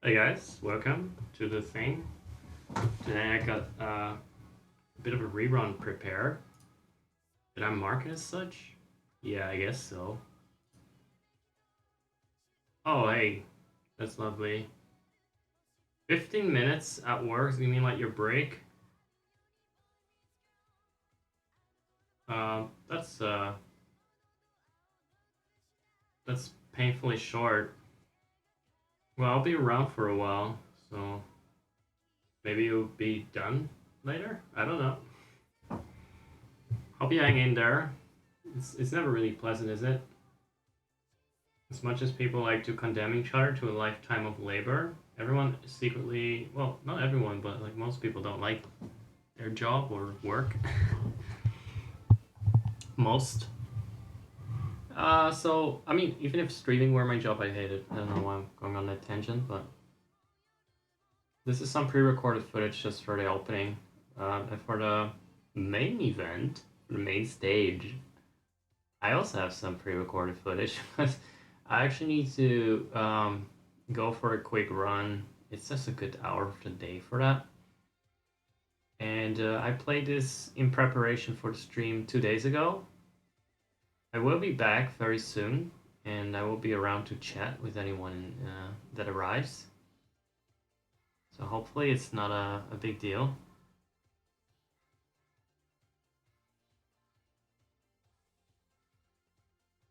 Hey guys, welcome to the thing. Today I got a bit of a rerun prepared. Did I mark it as such? Yeah, I guess so. Oh, hey, that's lovely. 15 minutes at work, you mean like your break? That's that's painfully short. Well, I'll be around for a while, so maybe you'll be done later? I don't know. Hope you hang in there. It's never really pleasant, is it? As much as people like to condemn each other to a lifetime of labor, everyone secretly, well, not everyone, but like most people don't like their job or work. Most. So, I mean, even if streaming were my job, I hate it. I don't know why I'm going on that tangent, but this is some pre recorded footage just for the opening. And for the main event, the main stage, I also have some pre recorded footage, but I actually need to go for a quick run. It's just a good hour of the day for that. And I played this in preparation for the stream 2 days ago. I will be back very soon, and I will be around to chat with anyone that arrives. So hopefully it's not a big deal.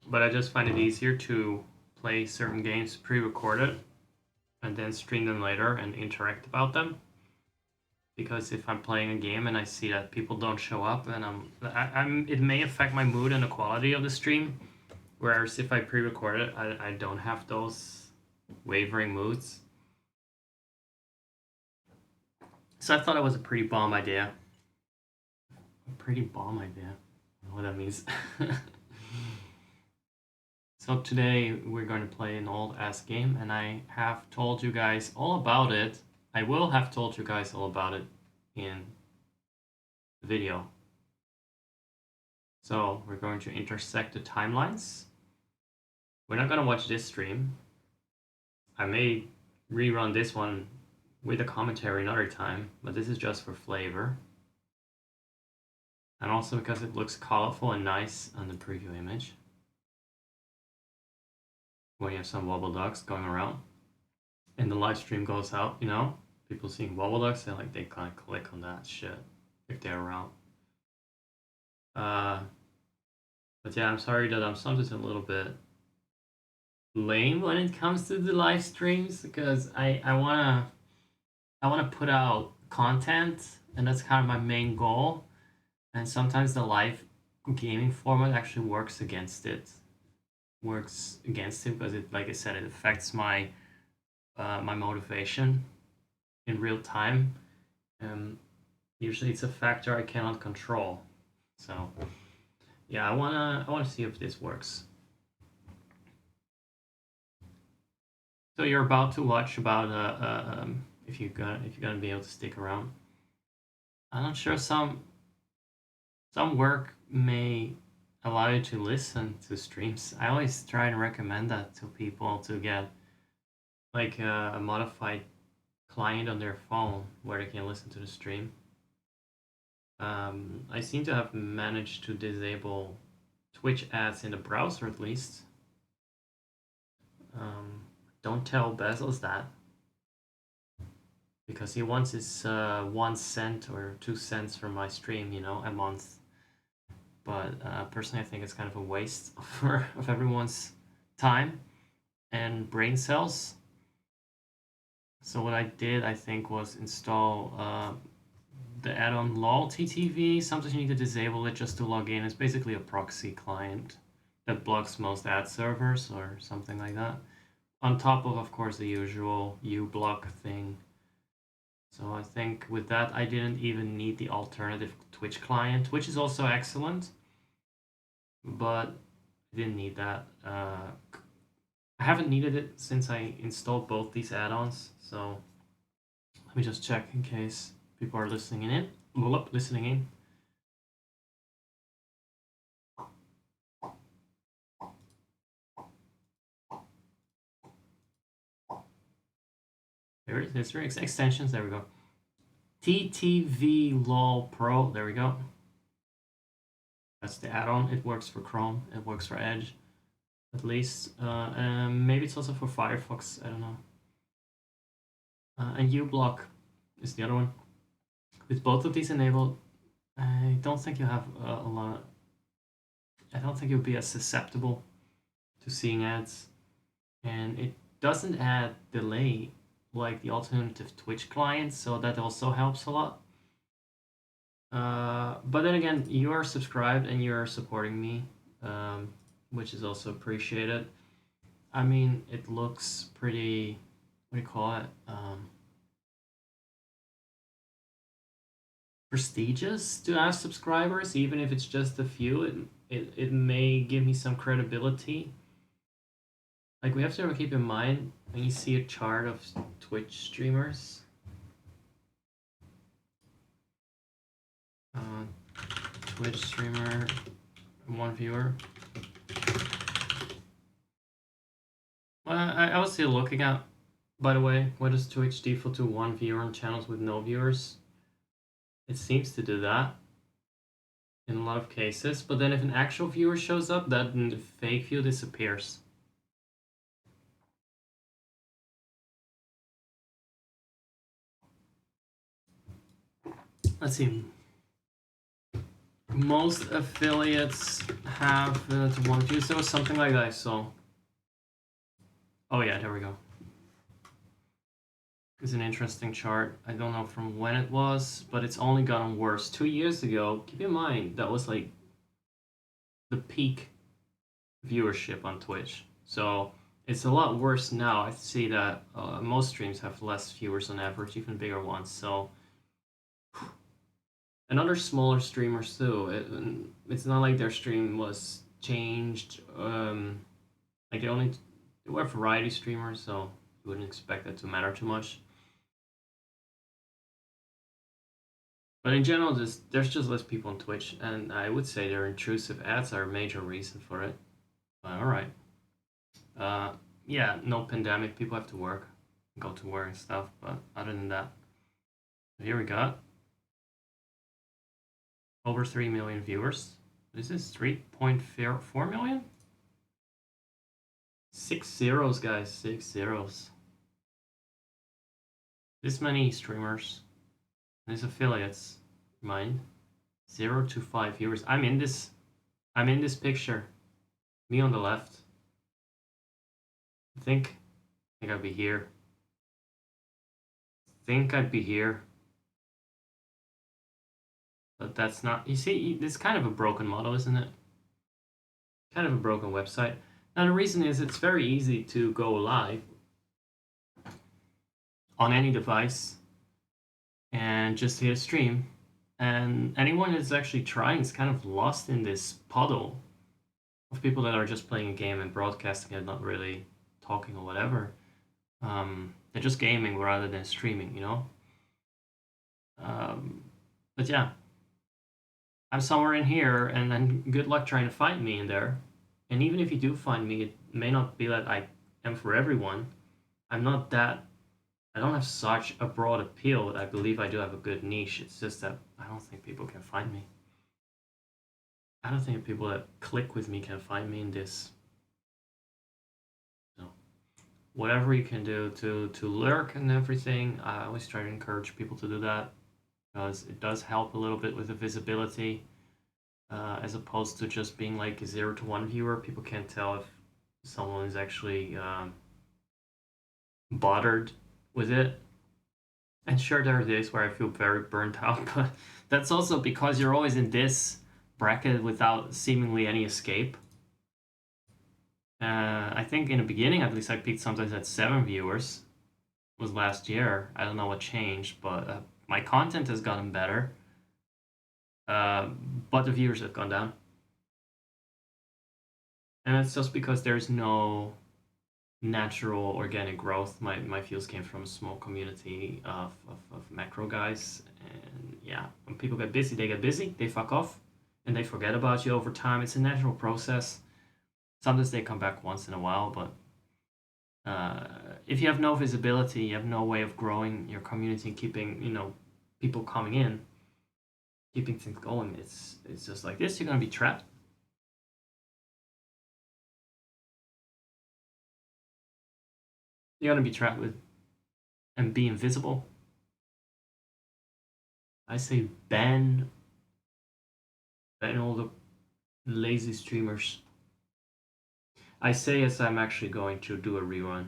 But I just find it easier to play certain games pre-recorded and then stream them later and interact about them. Because if I'm playing a game and I see that people don't show up, and it may affect my mood and the quality of the stream. Whereas if I pre-record it, I don't have those wavering moods. So I thought it was a pretty bomb idea. A pretty bomb idea. I don't know what that means. So today we're going to play an old ass game, and I have told you guys all about it. I will have told you guys all about it in the video. So we're going to intersect the timelines. We're not going to watch this stream. I may rerun this one with a commentary another time, but this is just for flavor. And also because it looks colorful and nice on the preview image. When you have some wobble ducks going around. And the live stream goes out, you know? People seeing wobble ducks, they like they kind of click on that shit if they're around. Uh, but yeah, I'm sorry that I'm sometimes a little bit lame when it comes to the live streams because I wanna put out content, and that's kind of my main goal. And sometimes the live gaming format actually works against it. Works against it because it, like I said, it affects my my motivation in real time. Usually, it's a factor I cannot control. So, yeah, I wanna see if this works. So you're about to watch about if you're gonna be able to stick around. I'm not sure some work may allow you to listen to streams. I always try and recommend that to people to get like a modified client on their phone where they can listen to the stream. I seem to have managed to disable Twitch ads in the browser at least. Um, don't tell Bezos that because he wants his 1 cent or 2 cents from my stream, you know, a month. But personally, I think it's kind of a waste of everyone's time and brain cells. So what I did, I think, was install the add-on Loyalty TV. Sometimes you need to disable it just to log in. It's basically a proxy client that blocks most ad servers or something like that. On top of course, the usual uBlock thing. So I think with that, I didn't even need the alternative Twitch client, which is also excellent, but I didn't need that. I haven't needed it since I installed both these add-ons, so let me just check in case people are listening in. Listening in. There is history extensions. There we go. TTV Lol Pro. There we go. That's the add-on. It works for Chrome. It works for Edge, at least. Maybe it's also for Firefox. I don't know. And uBlock is the other one. With both of these enabled, I don't think you have a lot. I don't think you'll be as susceptible to seeing ads, and it doesn't add delay like the alternative Twitch clients, so that also helps a lot. But then again, you are subscribed and you are supporting me, which is also appreciated. I mean, it looks pretty, what do you call it? Prestigious to have subscribers, even if it's just a few. It may give me some credibility. Like, we have to keep in mind when you see a chart of Twitch streamers. Twitch streamer, 1 viewer. Well, I was still looking at, by the way, what does Twitch default to 1 viewer on channels with no viewers? It seems to do that in a lot of cases, but then if an actual viewer shows up, that fake view disappears. Let's see. Most affiliates have to 1 view, so something like that I saw. Oh yeah, there we go. It's an interesting chart. I don't know from when it was, but it's only gotten worse. 2 years ago, keep in mind, that was like the peak viewership on Twitch. So it's a lot worse now. I see that most streams have less viewers on average, even bigger ones. So, and other smaller streamers too. It's not like their stream was changed. Like they were variety streamers, so you wouldn't expect that to matter too much. But in general, there's just less people on Twitch, and I would say their intrusive ads are a major reason for it. But all right. Yeah, no pandemic. People have to work, go to work and stuff. But other than that, here we got over 3 million viewers. This is 3.4 million. 6 zeros, guys. 6 zeros. This many streamers. These affiliates, mind, 0 to 5 viewers. I'm in this picture. Me on the left. I think I'd be here. But that's not. You see, it's kind of a broken model, isn't it? Kind of a broken website. Now the reason is it's very easy to go live on any device and just hit a stream, and anyone that's actually trying is kind of lost in this puddle of people that are just playing a game and broadcasting it, not really talking or whatever. They're just gaming rather than streaming, you know. But yeah, I'm somewhere in here, and then good luck trying to find me in there. And even if you do find me, it may not be that I am for everyone. I'm not that. I don't have such a broad appeal that I believe I do have a good niche. It's just that I don't think people can find me. I don't think people that click with me can find me in this. So, whatever you can do to lurk and everything, I always try to encourage people to do that, because it does help a little bit with the visibility, as opposed to just being like a 0 to 1 viewer. People can't tell if someone is actually bothered with it. And sure, there are days where I feel very burnt out, but that's also because you're always in this bracket without seemingly any escape. I think in the beginning, at least, I peaked sometimes at 7 viewers. It was last year. I don't know what changed, but my content has gotten better. But the viewers have gone down. And it's just because there's no natural organic growth. My views came from a small community of macro guys, and yeah, when people get busy, they fuck off, and they forget about you over time. It's a natural process. Sometimes they come back once in a while, but If you have no visibility, you have no way of growing your community, keeping, you know, people coming in, keeping things going. It's just like this. You're gonna be trapped. You're gonna be trapped with and be invisible. I say ban all the lazy streamers. I say as I'm actually going to do a rerun.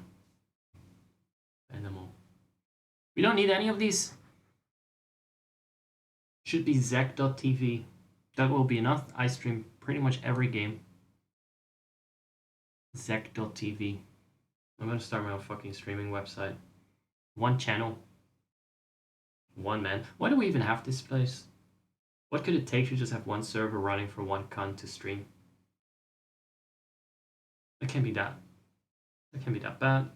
Animal. We don't need any of these. Should be Zek.tv. That will be enough. I stream pretty much every game. Zek.tv. I'm gonna start my own fucking streaming website. One channel. One man. Why do we even have this place? What could it take to just have one server running for one cunt to stream? It can't be that. It can't be that bad.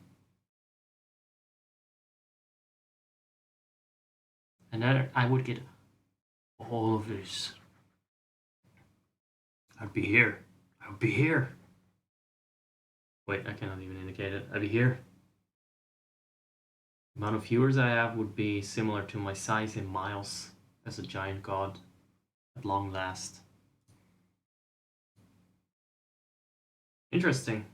And then I would get all of this. I'd be here. I would be here. Wait, I cannot even indicate it. I'd be here. The amount of viewers I have would be similar to my size in miles as a giant god at long last. Interesting.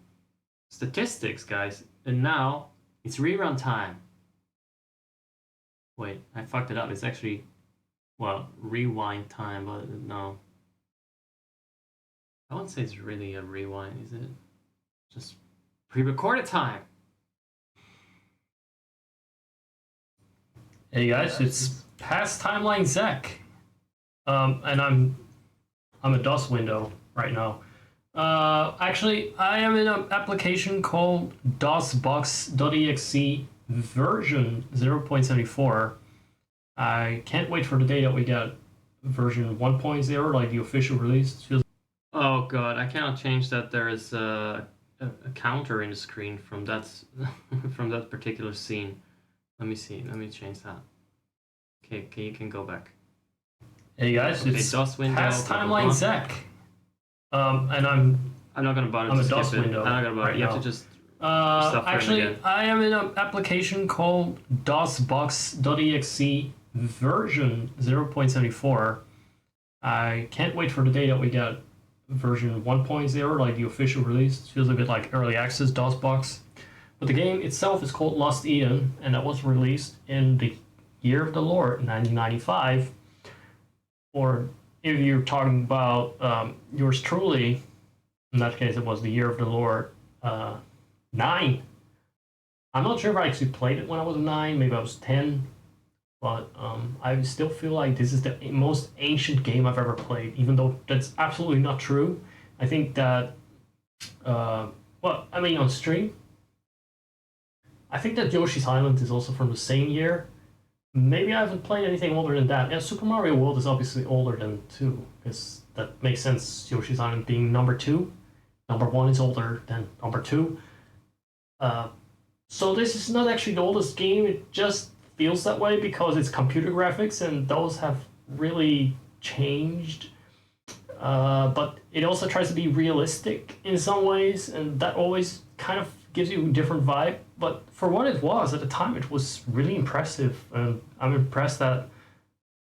Statistics, guys. And now it's rerun time. Wait, I fucked it up. It's actually, well, rewind time, but no. I wouldn't say it's really a rewind, is it? Just pre-recorded time. Hey guys, it's past timeline Zek. And I'm a DOS window right now. Actually, I am in an application called DOSBox.exe version 0.74. I can't wait for the day that we get version 1.0, like the official release. Oh god, I cannot change that. There is a counter in the screen from that from that particular scene. Let me see. Let me change that. Okay, you can go back. Hey guys, okay, it's DOS window, past timeline Zek. And I'm not gonna bother to skip it. I'm not gonna bother. You have to just actually, I am in an application called DOSBox.exe version 0.74. I can't wait for the day that we get version 1.0, like the official release. It feels a bit like early access DOSBox. But the game itself is called Lost Eden, and that was released in the year of the Lord, 1995. Or if you're talking about yours truly, in that case it was the year of the Lord 9. I'm not sure if I actually played it when I was 9, maybe I was 10, but I still feel like this is the most ancient game I've ever played, even though that's absolutely not true. I think that, well, I mean on stream, I think that Yoshi's Island is also from the same year. Maybe I haven't played anything older than that. Yeah, Super Mario World is obviously older than 2, because that makes sense, Yoshi's Island being number 2. Number 1 is older than number 2. So this is not actually the oldest game, it just feels that way because it's computer graphics and those have really changed. But it also tries to be realistic in some ways, and that always kind of gives you a different vibe. But for what it was at the time, it was really impressive, and I'm impressed that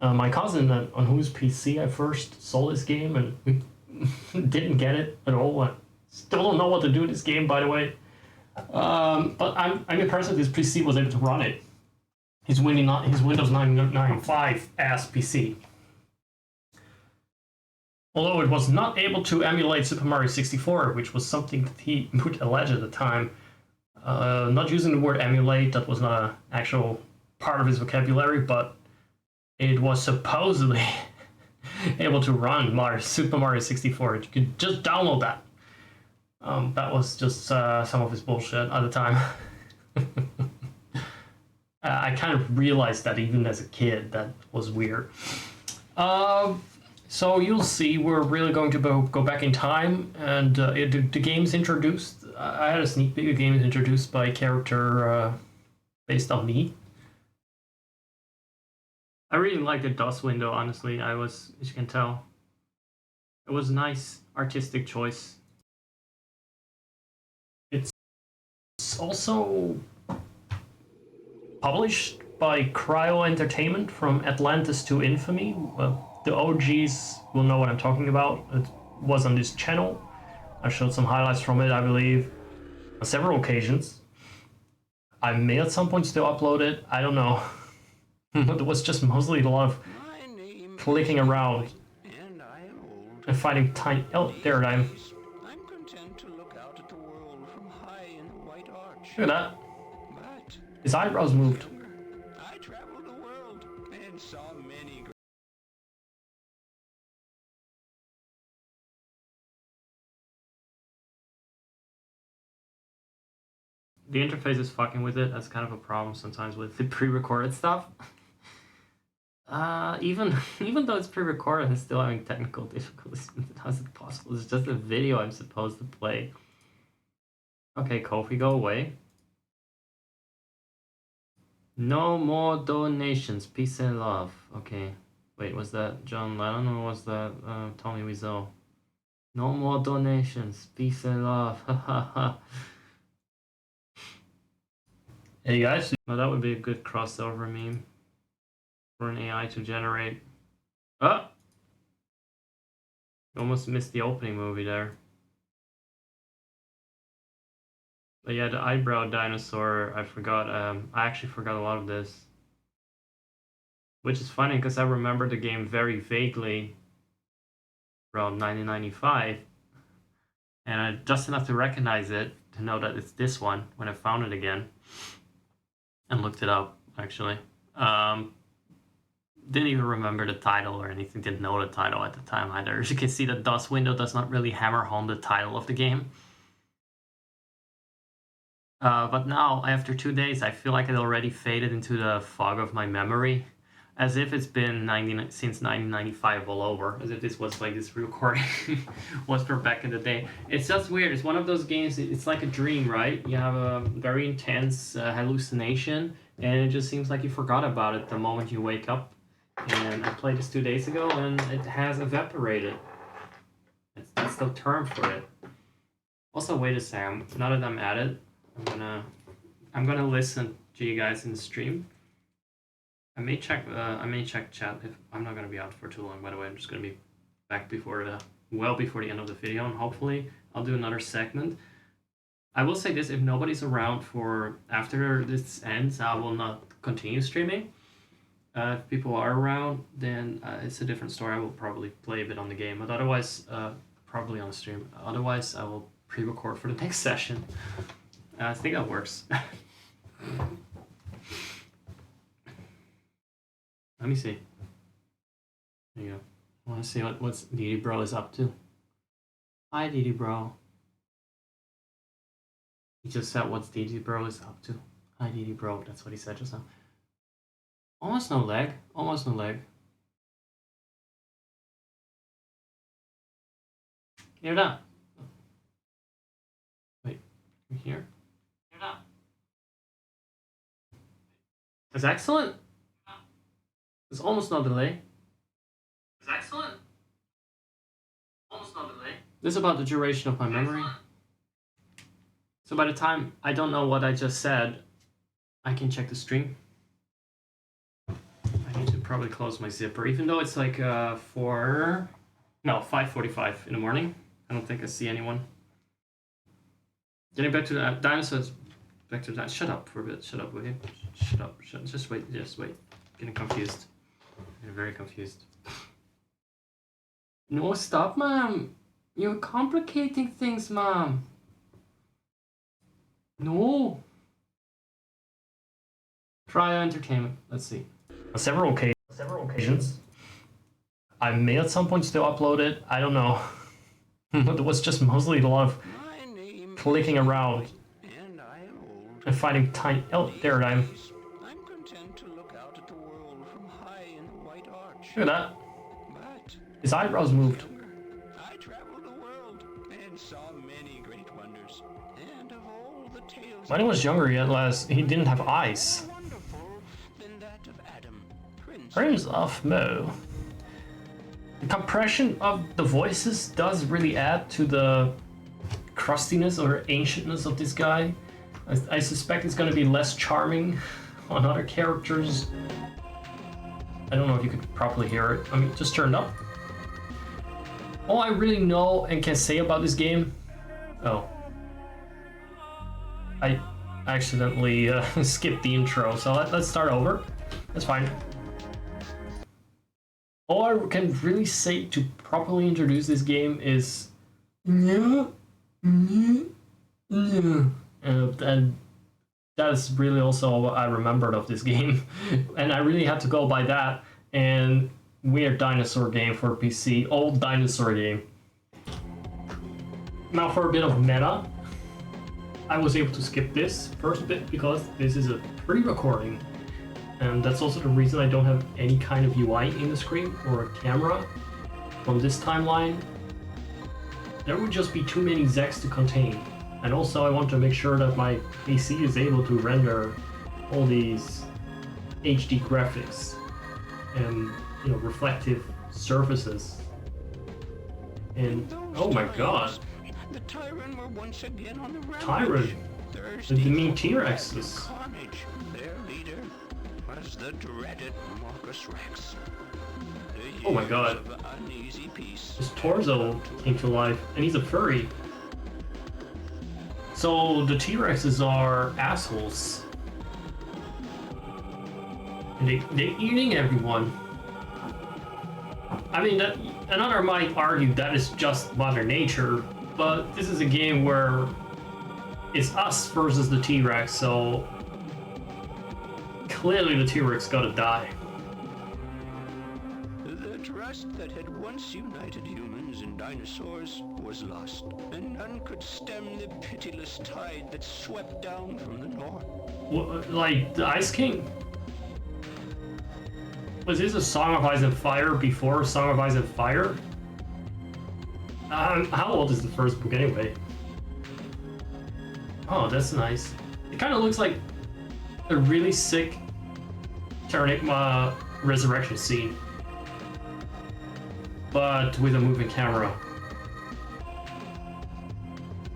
my cousin, on whose PC I first saw this game, and we didn't get it at all. I still don't know what to do with this game, by the way. But I'm impressed that this PC was able to run it. His Windows 995 ass PC. Although it was not able to emulate Super Mario 64, which was something that he would allege at the time. Not using the word emulate, that was not an actual part of his vocabulary, but it was supposedly able to run Super Mario 64. You could just download that. That was just some of his bullshit at the time. I kind of realized that even as a kid, that was weird. So you'll see, we're really going to go back in time, and the game's introduced. I had a sneak peek. The game is introduced by a character based on me. I really like the DOS window, honestly. As you can tell, it was a nice artistic choice. It's It's also published by Cryo Entertainment from Atlantis to Infamy. The OGs will know what I'm talking about. It was on this channel. I showed some highlights from it, I believe, on several occasions. I may at some point still upload it, I don't know. It was just mostly a lot of clicking around and finding tiny... Oh, there I am. I'm content to look out at the world from high in the white arch. Look at that. But His eyebrows moved. I traveled the world and saw many. The interface is fucking with it. That's kind of a problem sometimes with the pre-recorded stuff. Even though it's pre-recorded, it's still having technical difficulties. How is it possible? It's just a video I'm supposed to play. Okay, Kofi, go away. No more donations. Peace and love. Okay. Wait, was that John Lennon or was that Tommy Wiseau? No more donations. Peace and love. Hahaha. Hey guys. Well, that would be a good crossover meme for an AI to generate. Ah! You almost missed the opening movie there. But yeah, the eyebrow dinosaur, I forgot. I actually forgot a lot of this. Which is funny because I remember the game very vaguely around 1995. And I just enough to recognize it to know that it's this one when I found it again. And looked it up, actually. Didn't even remember the title or anything, didn't know the title at the time either. As you can see, the DOS window does not really hammer home the title of the game. But now, after 2 days, I feel like it already faded into the fog of my memory. As if it's been since 1995 all over. As if this was like this recording was from back in the day. It's just weird. It's one of those games, it's like a dream, right? You have a very intense hallucination, and it just seems like you forgot about it the moment you wake up. And I played this 2 days ago, and it has evaporated. That's the term for it. Also, wait a second. Now that I'm at it, I'm gonna listen to you guys in the stream. I may check chat if I'm not gonna be out for too long. By the way, I'm just gonna be back before the end of the video, and hopefully I'll do another segment. I will say this: if nobody's around for after this ends, I will not continue streaming. If people are around, then it's a different story. I will probably play a bit on the game, but otherwise, probably on stream. Otherwise, I will pre-record for the next session. I think that works. Let me see. There you go. I want to see what's Didi Bro is up to. Hi, Didi Bro. He just said what's Didi Bro is up to. Hi, Didi Bro. That's what he said just now. Almost no lag. Almost no lag. You're done. Wait. You're here? You're done. That's excellent. There's almost no delay. It's excellent. Almost no delay. This is about the duration of my memory. So by the time I don't know what I just said, I can check the stream. I need to probably close my zipper, even though it's like 5:45 in the morning. I don't think I see anyone. Getting back to the dinosaurs. Back to that. Shut up for a bit. Shut up, will you? Shut up. Just wait. Just wait. Getting confused. I'm very confused. No, stop, Mom. You're complicating things, Mom. No. Cryo Entertainment. Let's see. On several occasions. I may at some point still upload it. I don't know. It was just mostly a lot of clicking around and finding tiny... Oh, there I am. I'm content to look out at the world from high in the white arch. Look at that. But His eyebrows moved. I traveled the world and saw many great wonders. And of all the tales When he was younger, he didn't have eyes. more wonderful than that of Adam, Prince of Mo. The compression of the voices does really add to the crustiness or ancientness of this guy. I suspect it's going to be less charming on other characters. I don't know if you could properly hear it. I mean, just turned up. All I really know and can say about this game... Oh. I accidentally skipped the intro, so let's start over. That's fine. All I can really say to properly introduce this game is... And that's really also what I remembered of this game. And I really had to go by that. And weird dinosaur game for PC. Old dinosaur game. Now for a bit of meta. I was able to skip this first bit because this is a pre-recording. And that's also the reason I don't have any kind of UI in the screen or a camera from this timeline. There would just be too many ZECs to contain. And also I want to make sure that my PC is able to render all these HD graphics and, you know, reflective surfaces. And oh my god. The Tyrant were once again on the rampage. Tyrant? The mean T-Rexes. Carnage. Their leader was the dreaded Marcus Rex. Oh my god. His torso came to life, and he's a furry. So the T-Rexes are assholes. And they're eating everyone. I mean, that another might argue that is just Mother Nature, but this is a game where it's us versus the T-Rex, so clearly the T-Rex gotta die. The trust that had once united humans and dinosaurs was lost, and none could stem the pitiless tide that swept down from the north. What, like the Ice King? Was this a Song of Ice and Fire before Song of Ice and Fire? How old is the first book anyway? Oh, that's nice. It kind of looks like a really sick Terranigma resurrection scene, but with a moving camera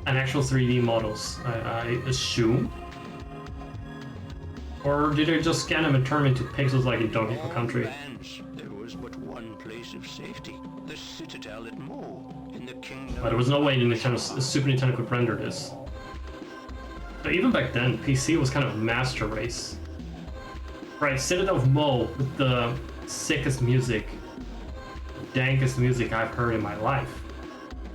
and actual 3D models, I assume. Or did they just scan them and turn them into pixels like in Donkey Kong Country? There was but one place of safety, the Citadel at Mo, in the kingdom. But there was no way the Super Nintendo could render this. But even back then, PC was kind of a master race. Right, Citadel of Mo with the sickest music, dankest music I've heard in my life.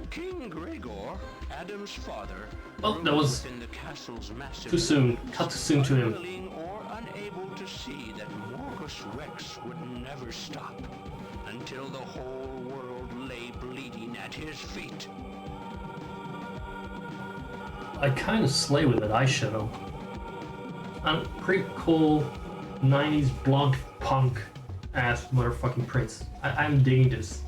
King Gregor, Adam's father, Oh, that was in the castle's massive too soon. Cut too soon to him. unwilling or unable to see that Marcus Rex would never stop until the whole world lay bleeding at his feet. I kind of slay with that eyeshadow. I'm pretty cool 90s blonde punk ass motherfucking prince. I'm digging this.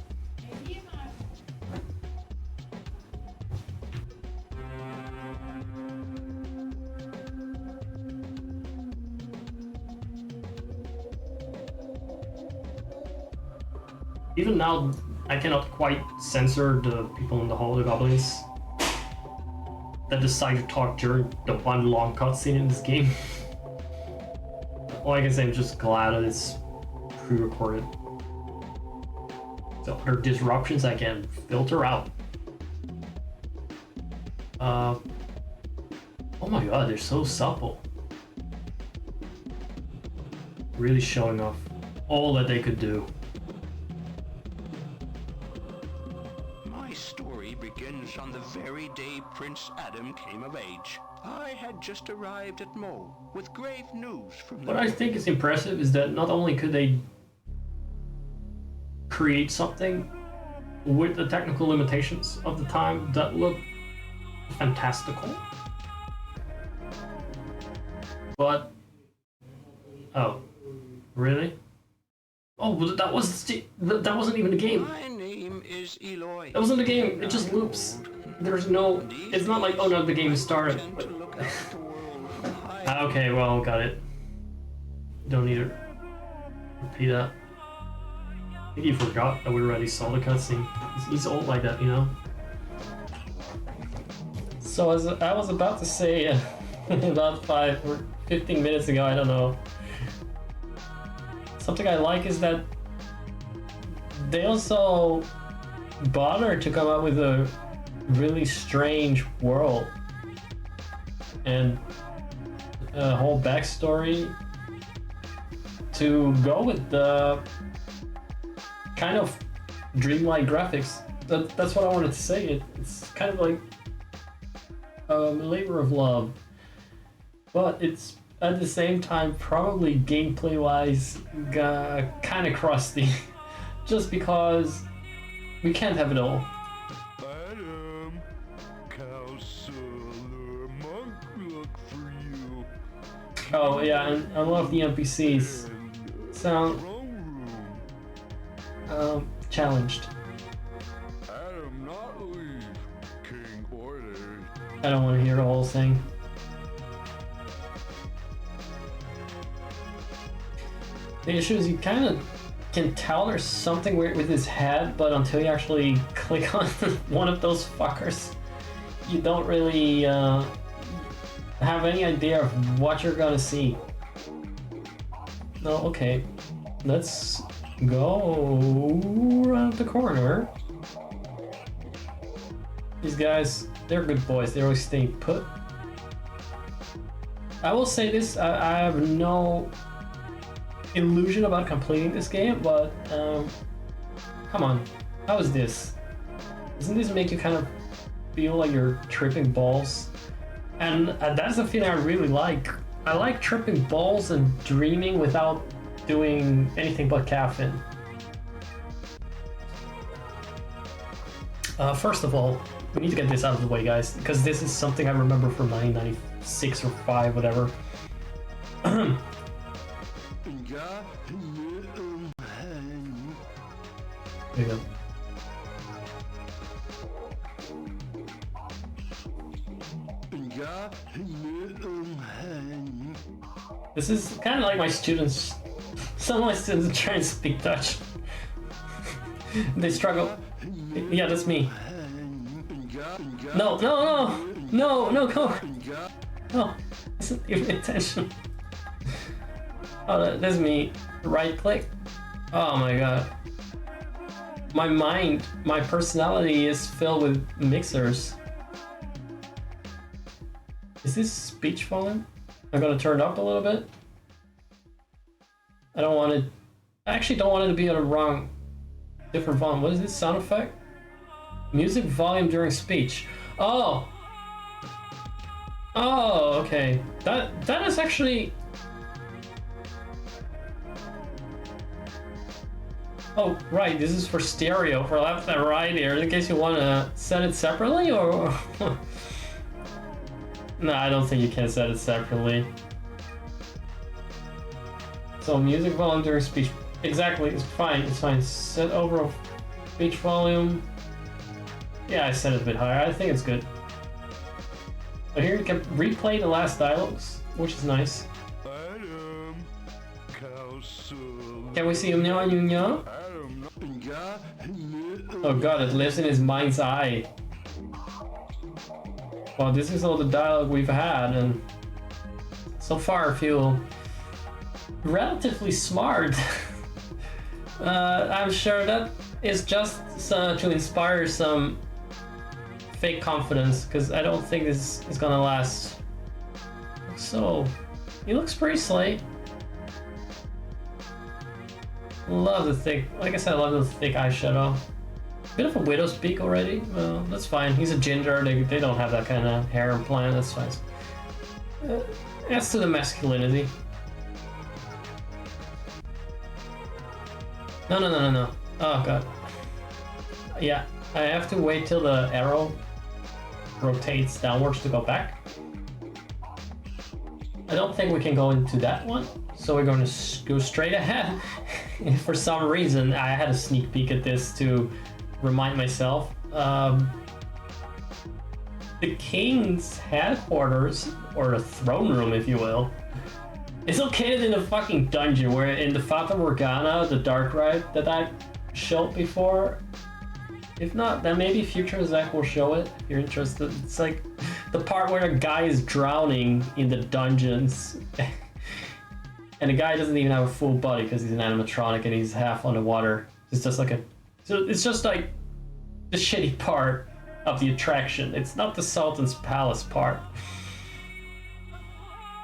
Even now, I cannot quite censor the people in the Hall of the Goblins that decide to talk during the one long cutscene in this game. All I can say, I'm just glad that it's pre-recorded. So other disruptions I can filter out. Oh my god, they're so supple. Really showing off all that they could do. My story begins on the very day Prince Adam came of age. I had just arrived at Mo with grave news from the... What I think is impressive is that not only could they create something with the technical limitations of the time that looked fantastical, but... Oh, really? Oh, that wasn't even the game. My name is Eloy. That wasn't the game. It just loops. There's no. It's not like, oh no, the game started. But... Okay, well, got it. Don't need to repeat that. I think you forgot that we already saw the cutscene. He's old like that, you know. So as I was about to say, about 5 or 15 minutes ago, I don't know. Something I like is that they also bother to come up with a really strange world and a whole backstory to go with the kind of dreamlike graphics. That's what I wanted to say. It's kind of like a labor of love, but it's at the same time probably gameplay-wise kind of crusty, just because we can't have it all. Adam, counselor, monk look for you. Oh yeah, and a lot of the NPCs sound challenged. Adam not leave. King ordered. I don't want to hear the whole thing. The issue is you kind of can tell there's something weird with his head, but until you actually click on one of those fuckers, you don't really have any idea of what you're gonna see. No, okay. Let's go around the corner. These guys, they're good boys. They always stay put. I will say this, I have no illusion about completing this game, but come on, how is this? Doesn't this make you kind of feel like you're tripping balls? And that's the feeling I really like. I like tripping balls and dreaming without doing anything but caffeine. First of all, we need to get this out of the way, guys, because this is something I remember from 1996 or 5, whatever. There you go. This is kind of like my students. Some of my students try and speak Dutch. They struggle. Yeah, that's me. No, go. No, isn't even intention. Oh, that's me. Right click. Oh my god. My mind, my personality is filled with mixers. Is this speech volume? I'm gonna turn it up a little bit. I don't want it. I actually don't want it to be at a wrong, different volume. What is this sound effect? Music volume during speech. Oh. Oh, okay. That is actually. Oh, right. This is for stereo, for left and right here. In case you want to set it separately, or. No, I don't think you can set it separately. So music volume during speech. Exactly, it's fine, it's fine. Set overall speech volume. Yeah, I set it a bit higher. I think it's good. But here you can replay the last dialogues, which is nice. Adam, counselor. Can we see him now? Oh god, it lives in his mind's eye. Well, this is all the dialogue we've had, and so far I feel relatively smart. I'm sure that is just to inspire some fake confidence, because I don't think this is gonna last. So, he looks pretty slay. Love the thick, like I said, I love the thick eyeshadow. Bit of a widow's peak already. Well, that's fine. He's a ginger. They don't have that kind of hair implant. That's fine. Adds to the masculinity. No. Oh god. Yeah, I have to wait till the arrow rotates downwards to go back. I don't think we can go into that one, so we're going to go straight ahead. For some reason, I had a sneak peek at this to remind myself. The king's headquarters, or the throne room, if you will, is located in a fucking dungeon where in the Fata Morgana, the dark ride that I showed before. If not, then maybe future Zach will show it if you're interested. It's like the part where a guy is drowning in the dungeons, and the guy doesn't even have a full body because he's an animatronic and he's half underwater. It's just like it's just like the shitty part of the attraction. It's not the Sultan's Palace part.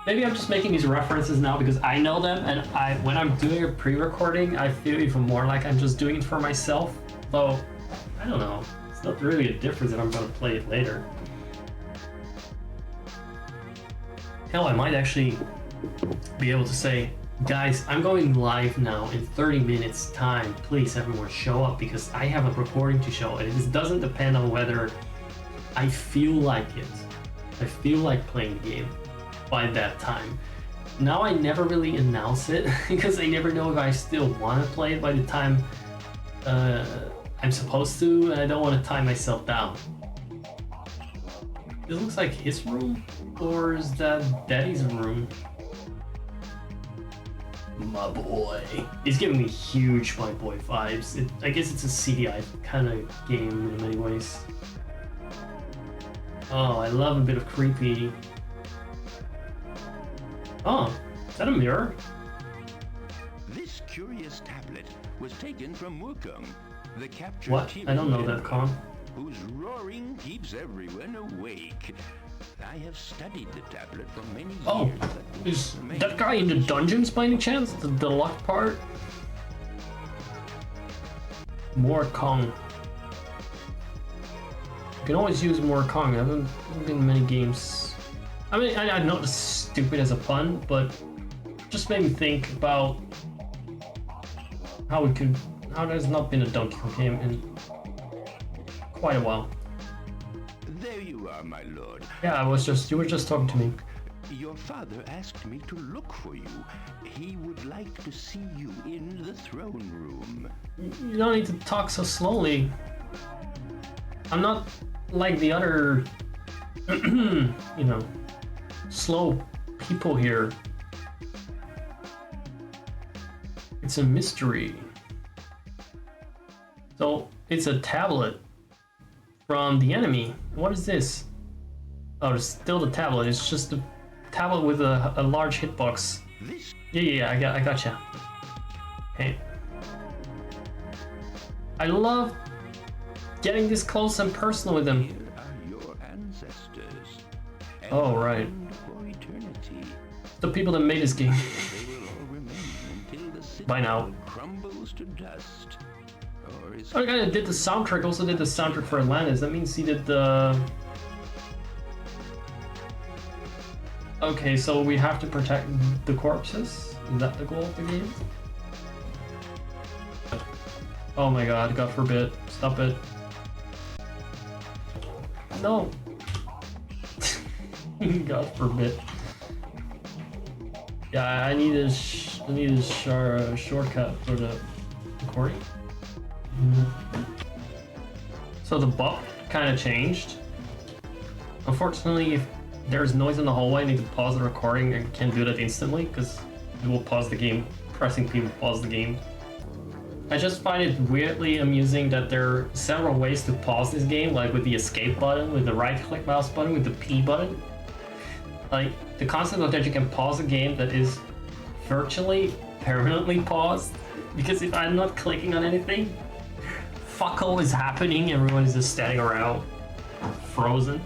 Maybe I'm just making these references now because I know them, and when I'm doing a pre-recording, I feel even more like I'm just doing it for myself. Though, I don't know. It's not really a difference if I'm gonna play it later. Hell, I might actually be able to say, guys, I'm going live now in 30 minutes time. Please, everyone, show up because I have a recording to show, and it doesn't depend on whether I feel like it. I feel like playing the game by that time. Now I never really announce it because I never know if I still want to play it by the time I'm supposed to, and I don't want to tie myself down. This looks like his room, or is that Daddy's room? My boy. He's giving me huge My Boy vibes. I guess it's a CDI kind of game in many ways. Oh, I love a bit of creepy. Oh, is that a mirror? This curious tablet was taken from Wukong, the captured What? I don't know that, Kong, Kong. whose roaring keeps everyone awake. I have studied the tablet for many years. Oh, is that guy in the dungeons by any chance? The locked part? More Kong. You can always use more Kong. I haven't been in many games. I mean, I'm not as stupid as a pun, but just made me think about how there's not been a Donkey Kong game in quite a while. There you are, my lord. Yeah, you were just talking to me. Your father asked me to look for you. He would like to see you in the throne room. You don't need to talk so slowly. I'm not like the other, slow people here. It's a mystery. So, it's a tablet from the enemy. What is this? Oh, it's still the tablet. It's just a tablet with a large hitbox. Yeah, I gotcha. Hey. I love getting this close and personal with them. Here are your ancestors. Oh, right. For eternity. The people that made this game. They will all remain until the city By now. crumbles to dust. Or is Oh, the guy that did the soundtrack also did the soundtrack for Atlantis. That means he did the... Okay, so we have to protect the corpses? Is that the goal of the game? Oh my god, God forbid. Stop it. No. God forbid. Yeah, I need a shortcut for the recording. So the buff kind of changed. Unfortunately, if there's noise in the hallway, I need to pause the recording. I can't do that instantly because it will pause the game. Pressing P will pause the game. I just find it weirdly amusing that there are several ways to pause this game, like with the escape button, with the right-click mouse button, with the P button. Like, the concept of that you can pause a game that is virtually permanently paused, because if I'm not clicking on anything, fuck all is happening, everyone is just standing around, frozen.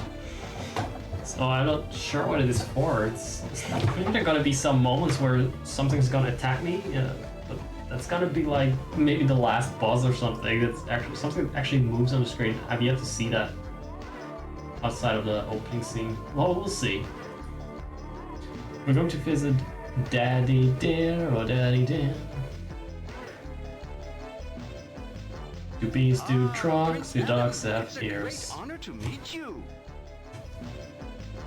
So I'm not sure what it is for. I think there are gonna be some moments where something's gonna attack me, but that's gonna be like maybe the last boss or something. That's actually something that actually moves on the screen. I've yet to see that outside of the opening scene. Well, we'll see. We're going to visit Daddy Dear or Daddy Dan. Do bees do trunks? Do dogs have ears? honor to meet you.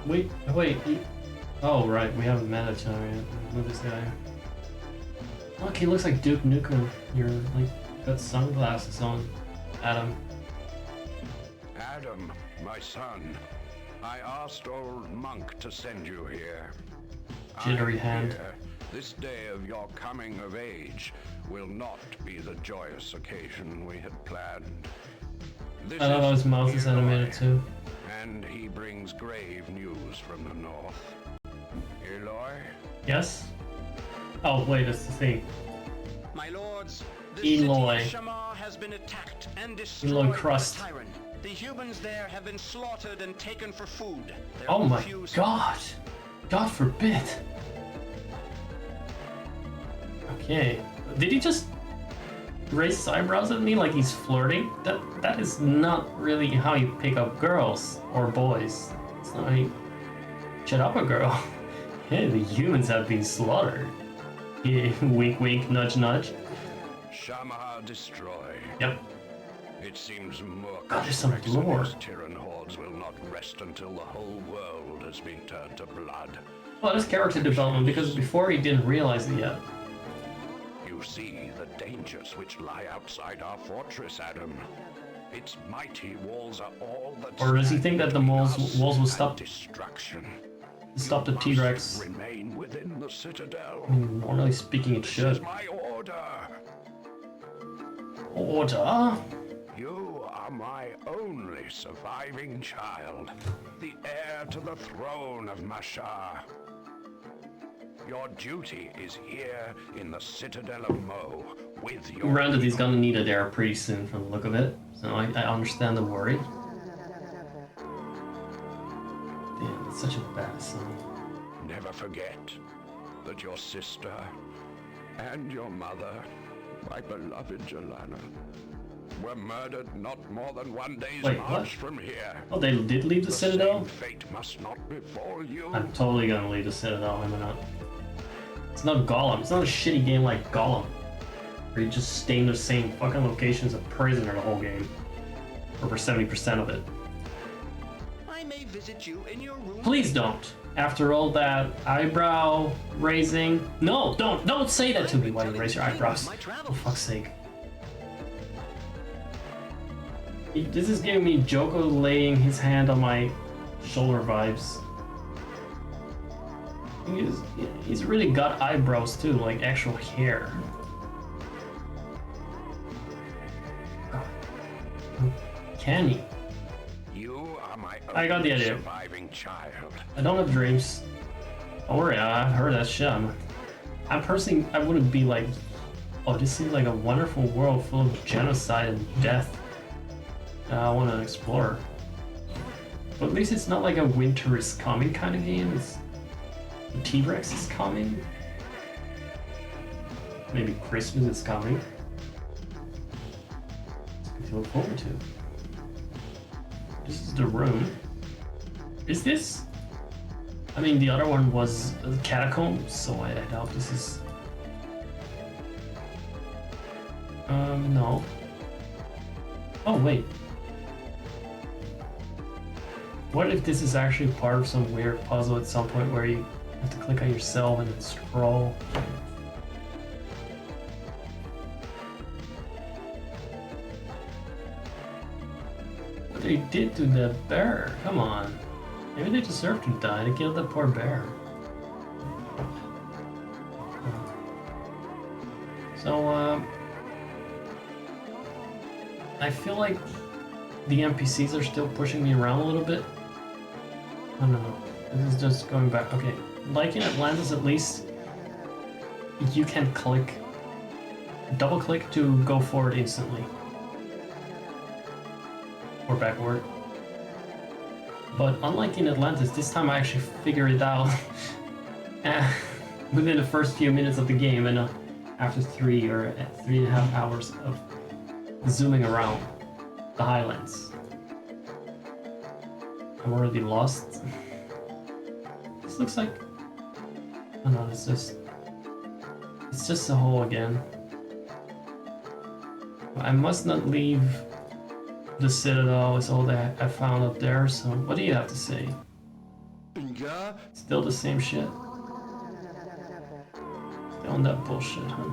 Wait. Oh, right, we haven't met each other yet with this guy. Look, he looks like Duke Nukem. You're like, got sunglasses on, Adam. Adam, my son, I asked old Monk to send you here. Jittery I'm hand. here. This day of your coming of age will not be the joyous occasion we had planned. This I love how his mouth is Leroy, animated too. And he brings grave news from the north. Eloy? Yes? Oh, wait, that's the thing. My lords, the Eloy. city of Shamar has been attacked and Eloy destroyed by Crust. the Tyrant. The humans there have been slaughtered and taken for food. There Oh are my few god! God forbid! Okay. Did he just raise his eyebrows at me like he's flirting? That is not really how you pick up girls or boys. It's not how you shut up a girl. Hey, the humans have been slaughtered. Yeah, wink wink, nudge nudge. Shamar destroyed. Yep. It seems Mook God, there's some lore. Tyrann hordes will not rest until the whole world has been turned to blood. Well, there's character development because before he didn't realize it yet. You see the dangers which lie outside our fortress, Adam. Its mighty walls are all that Or does he think that the walls will and stop destruction? stop the T-Rex? Remain within the citadel. Normally speaking, it This is should. my order. Order? You are my only surviving child, the heir to the throne of Mashar. Your duty is here in the citadel of Mo with your Granted, he's gonna need it there pretty soon from the look of it, so I understand the worry. Damn, it's such a bad son. Never forget that your sister and your mother, my beloved Jelana, were murdered not more than one day's Wait, march what? from here. Oh, they did leave the The Citadel? same fate must not befall you. I'm totally gonna leave the Citadel, am I not? It's not Gollum. It's not a shitty game like Gollum, where you just stay in the same fucking location as a prisoner the whole game. Over 70% of it. I may visit you in your room. Please don't. After all that eyebrow raising. No, don't say that to me while you raise your eyebrows. For fuck's sake. This is giving me Joko laying his hand on my shoulder vibes. He's really got eyebrows too, like actual hair. Can he? You are my I got the only idea. surviving child. I don't have dreams. Don't worry, I've heard that shit. I'm personally, I wouldn't be like, oh, this seems like a wonderful world full of genocide and death. I want to explore. But at least it's not like a winter is coming kind of game. It's the T-Rex is coming. Maybe Christmas is coming. Something to look forward to. This is the room. Is this? I mean, the other one was a catacomb, so I doubt this is. No. Oh, wait. What if this is actually part of some weird puzzle at some point where you have to click on yourself and then scroll? What they did to the bear? Come on. Maybe they deserve to die. They killed that poor bear. So, I feel like the NPCs are still pushing me around a little bit. I don't know. This is just going back. Okay, like in Atlantis, at least you can click, double click to go forward instantly or backward. But unlike in Atlantis, this time I actually figured it out within the first few minutes of the game, and after 3 or 3.5 hours of zooming around the highlands. I'm already lost. This looks like... Oh no, it's just a hole again. I must not leave the Citadel, is all that I found up there, so what do you have to say? Yeah? Still the same shit? Still on that bullshit, huh?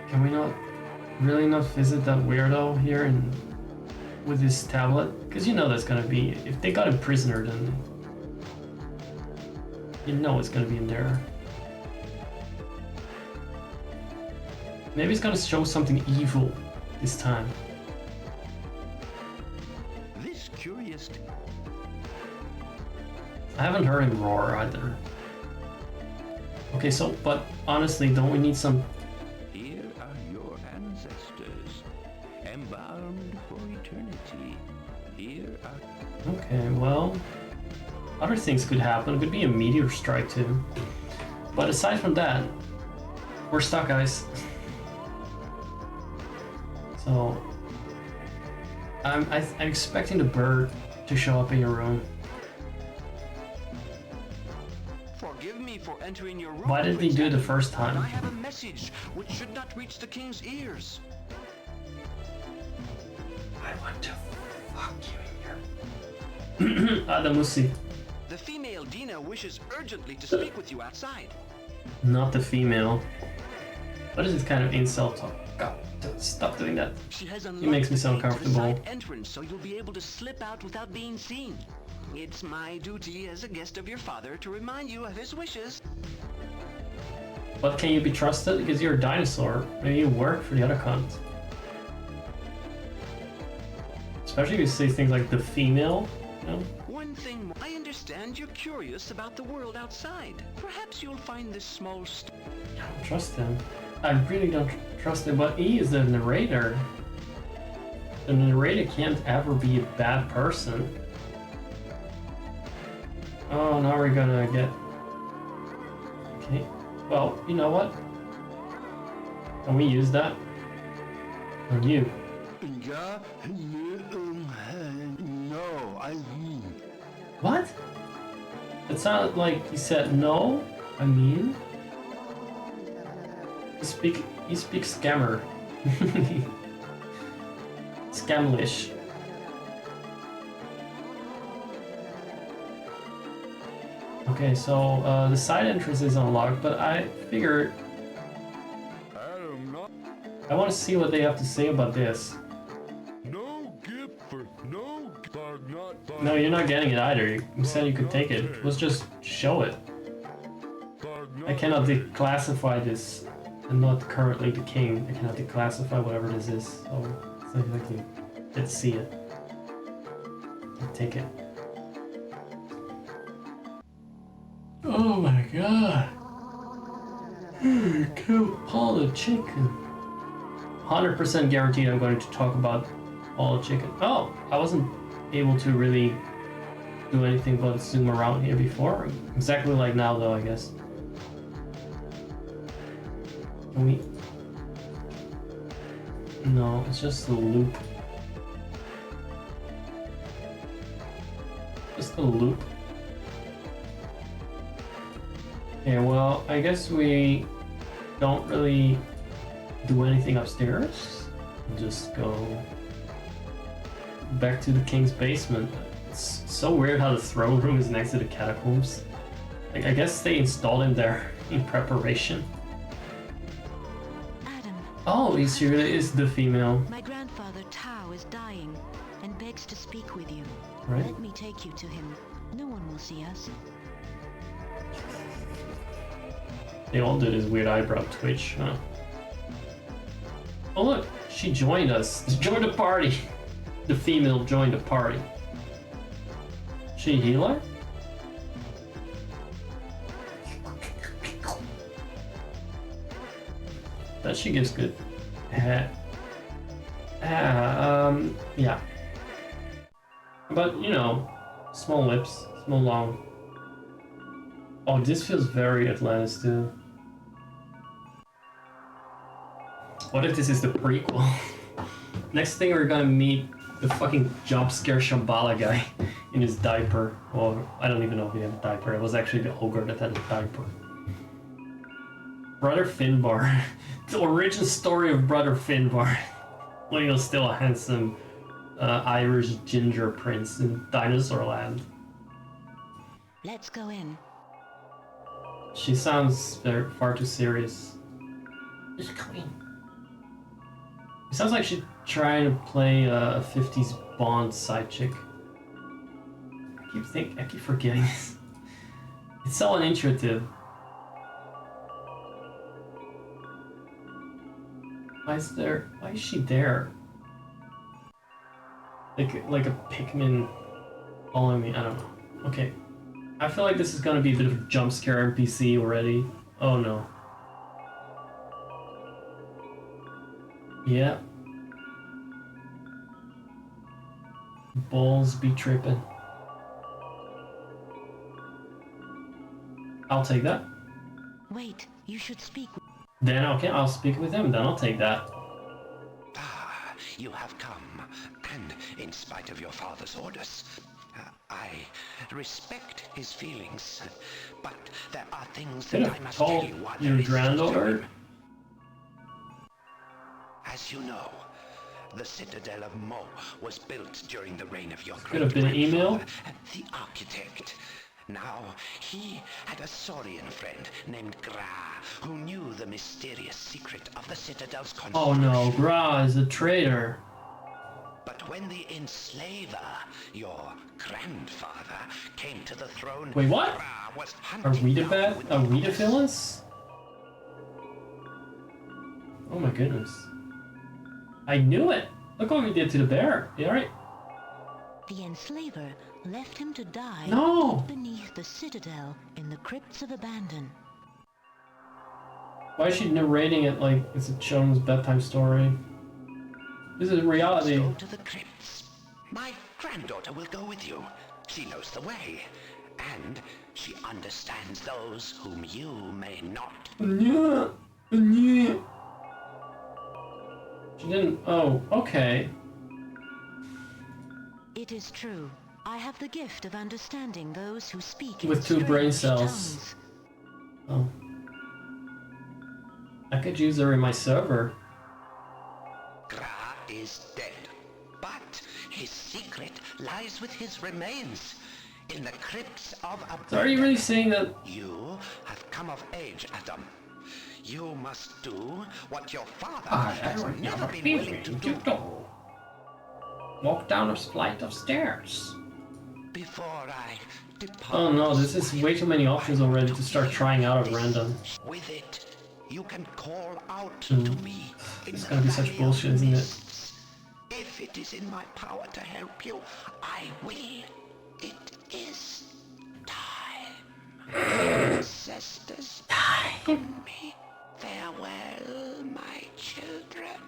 Can we not really not visit that weirdo here and with his tablet? Because you know that's gonna be, if they got him prisoner, then you know it's gonna be in there. Maybe it's gonna show something evil this time. This curious... I haven't heard him roar either. Okay, so, but honestly, don't we need some... Here are your ancestors, embalmed for eternity. Here are... Okay, well... Other things could happen. It could be a meteor strike too. But aside from that, we're stuck, guys. So... I'm expecting the bird to show up in your room. Forgive me for entering your room. Why did they do it the first time? I have a message which should not reach the king's ears. I want to fuck you in here. Adamusi. The female Dina wishes urgently to speak with you outside. Not the female. What is this kind of insult talk? God, stop doing that. She has He makes me so unlocked the gate to the uncomfortable. side entrance, so you'll be able to slip out without being seen. It's my duty as a guest of your father to remind you of his wishes. But can you be trusted? Because you're a dinosaur. Maybe you work for the other cunt. Especially if you say things like the female, you know? One thing more. I understand you're curious about the world outside. Perhaps you'll find this small I don't trust him. I really don't trust him, but he is the narrator. The narrator can't ever be a bad person. Oh, now we're gonna get... Okay. Well, you know what? Can we use that? On you. Yeah, no, I mean. What? It sounded like he said no. I mean, he speaks scammer. Scamlish. Okay, so the side entrance is unlocked, but I figured I want to see what they have to say about this. No gift for no not No, you're not getting it either. You said you could take it. Let's just show it. I cannot declassify this. I'm not currently the king. I cannot declassify whatever this is. So it's not like you. Let's see it. Take it. Oh my god. Kill all the chicken. 100% guaranteed I'm going to talk about all the chicken. Oh, I wasn't able to really do anything but zoom around here before. Exactly like now though, I guess. Can we... No, it's just a loop. Just a loop. Yeah, well, I guess we don't really do anything upstairs. Just go back to the king's basement. It's so weird how the throne room is next to the catacombs. Like, I guess they installed him there in preparation. Adam. Oh, she really is the female. My grandfather Tao is dying and begs to speak with you. Right. Let me take you to him. No one will see us. They all do this weird eyebrow twitch, huh? Oh look, she joined us. Join the party. The female joined the party. She a healer? Bet she gives good head. Yeah. But, you know, small lips, small long. Oh, this feels very Atlantis too. What if this is the prequel? Next thing we're gonna meet the fucking job scare Shambhala guy in his diaper. Or I don't even know if he had a diaper. It was actually the ogre that had a diaper. Brother Finbar. The origin story of Brother Finbar. When he was still a handsome Irish ginger prince in Dinosaur Land. Let's go in. She sounds far too serious. Just clean. It sounds like she's trying to play a 50s Bond side chick. I keep forgetting this. It's so unintuitive. Why is she there? Like a Pikmin following me, I don't know. Okay. I feel like this is gonna be a bit of a jump scare NPC already. Oh no. Yeah. Balls be tripping. I'll take that. Wait, you should speak. Then okay, I'll speak with him, then I'll take that. Ah, you have come, and in spite of your father's orders, I respect his feelings, but there are things Could that I have must tell told you while your there is granddaughter. time. As you know, the Citadel of Mo was built during the reign of your Could have been an email. the architect. Now, he had a Saurian friend named Gra, who knew the mysterious secret of the Citadel's construction. Oh no, Gra is a traitor. But when the enslaver, your grandfather, came to the throne, Wait, what? Gra was Are we the hunting bad? down with Are we the others. villains? Oh my goodness. I knew it! Look what we did to the bear. You alright? The enslaver left him to die No! beneath the citadel in the crypts of abandon. Why is she narrating it like it's a children's bedtime story? This is reality. Let's go to the crypts. My granddaughter will go with you. She knows the way, and she understands those whom you may not. Yeah. Yeah. She didn't. Oh, okay. It is true. I have the gift of understanding those who speak With in 2 brain strange cells. tongues. Oh. I could use her in my server. Gra is dead, but his secret lies with his remains in the crypts of abandon. So are you really saying that? You have come of age, Adam. You must do what your father I has would never never been be willing to do. Walk down a flight of stairs. Before I depart. Oh no, this is way too many options already to start trying out at random. With it, you can call out Hmm. to me. In It's the gonna be such valley of bullshit, isn't it? mists. If it is in my power to help you, I will. It is time. Ancestors, welcome me. Farewell, my children.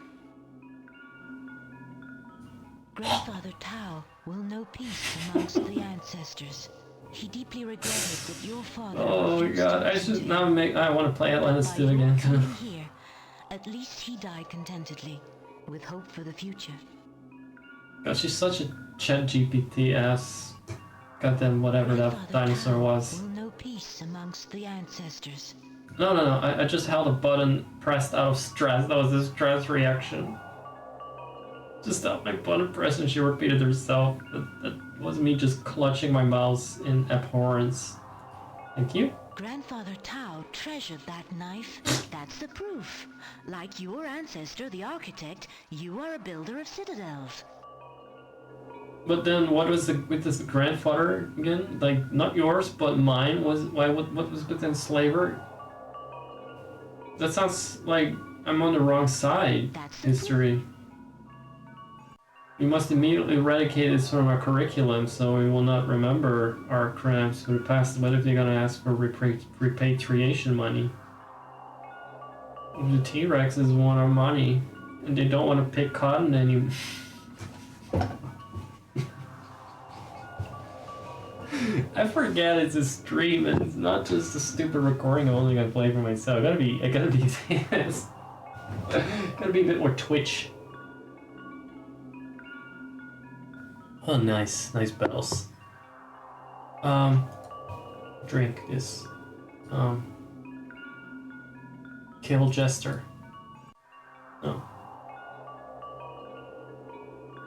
Grandfather Tao will know peace amongst the ancestors. He deeply regretted that your father. Oh my refused god, to I listen should to now him. make. I want to play Atlantis By 2 your again. coming here, at least he died contentedly, with hope for the future. God, she's such a chat GPT ass. Goddamn, whatever that Grandfather dinosaur Tao was. will know peace amongst the ancestors. No, no, no. I just held a button pressed out of stress. That was a stress reaction. Just held my button pressed and she repeated herself. That was me just clutching my mouse in abhorrence. Thank you. Grandfather Tao treasured that knife. That's the proof. Like your ancestor, the architect, you are a builder of citadels. But then what was with this grandfather again? Like, not yours, but mine? What was with the enslaver? That sounds like I'm on the wrong side. That's the History. We must immediately eradicate this from our curriculum so we will not remember our crimes from the past. What if they're gonna ask for repatriation money? The T-Rexes want our money, and they don't want to pick cotton anymore. I forget it's a stream and it's not just a stupid recording I'm only gonna play for myself. I gotta be this. Gotta be a bit more Twitch. Oh, nice bells. Drink this. Kill Jester. Oh.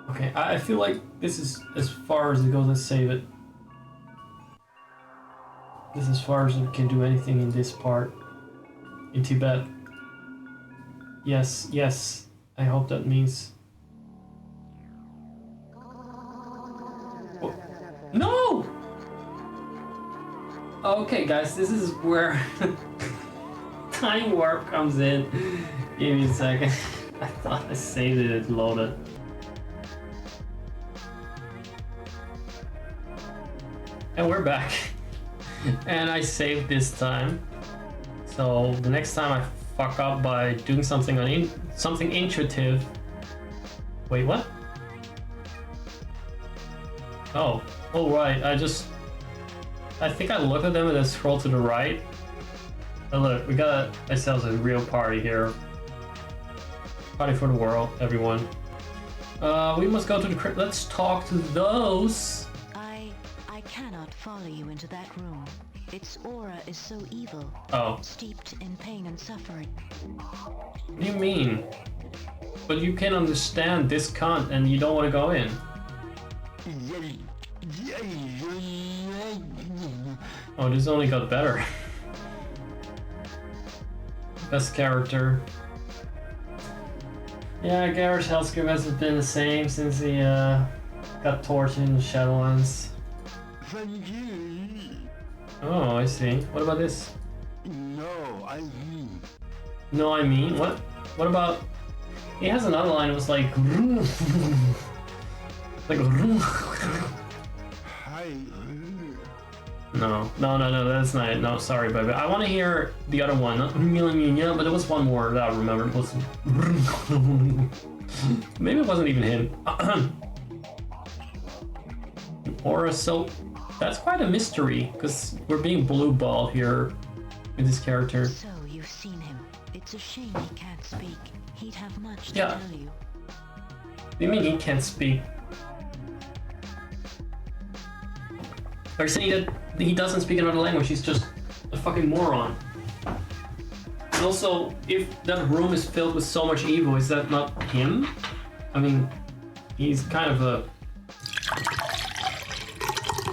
Okay, I feel like this is as far as it goes. Let's save it. This is as far as we can do anything in this part. In Tibet. Yes, yes. I hope that means... Oh. No! Okay, guys, this is where time warp comes in. Give me a second. I thought I saved it, it loaded. And we're back. And I saved this time. So the next time I fuck up by doing something something intuitive. Wait, what? Oh, right. I think I look at them and then scroll to the right. Oh look, we got ourselves a real party here. Party for the world, everyone. We must go to the crypt. Let's talk to those. I cannot follow you into that room. Its aura is so evil. Oh. Steeped in pain and suffering. What do you mean? But you can understand this cunt and you don't want to go in. Oh, this only got better. Best character. Yeah, Garrett's healthcare hasn't been the same since he got tortured in the Shadowlands. Oh, I see. What about this? No, I mean. No, I mean? What? What about... He has another line that was like... like... No, that's not it. No, sorry, baby. I want to hear the other one. Yeah, but there was one more that I remember. It was... Maybe it wasn't even him. Aura, so... That's quite a mystery, because we're being blue-balled here with this character. So, you've seen him. It's a shame he can't speak. He'd have much to Yeah. tell you. What do you mean he can't speak? Are you saying that he doesn't speak another language, he's just a fucking moron? And also, if that room is filled with so much evil, is that not him? I mean, he's kind of a...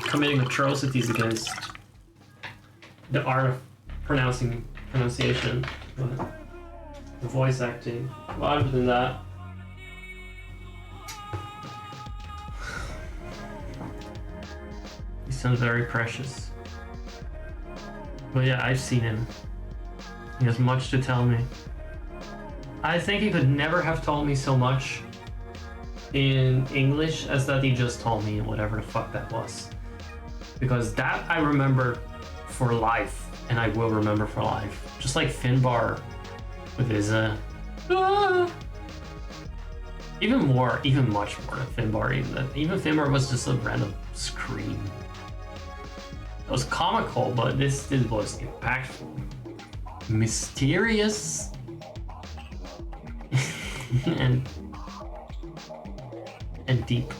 committing atrocities against the art of pronunciation, but the voice acting. Well, other than that, he sounds very precious. But yeah, I've seen him. He has much to tell me. I think he could never have told me so much in English as that he just told me in whatever the fuck that was. Because that I remember for life, and I will remember for life. Just like Finbar with his even much more than Finbar. Even Finbar was just a random scream. It was comical, but this was impactful, mysterious, and deep,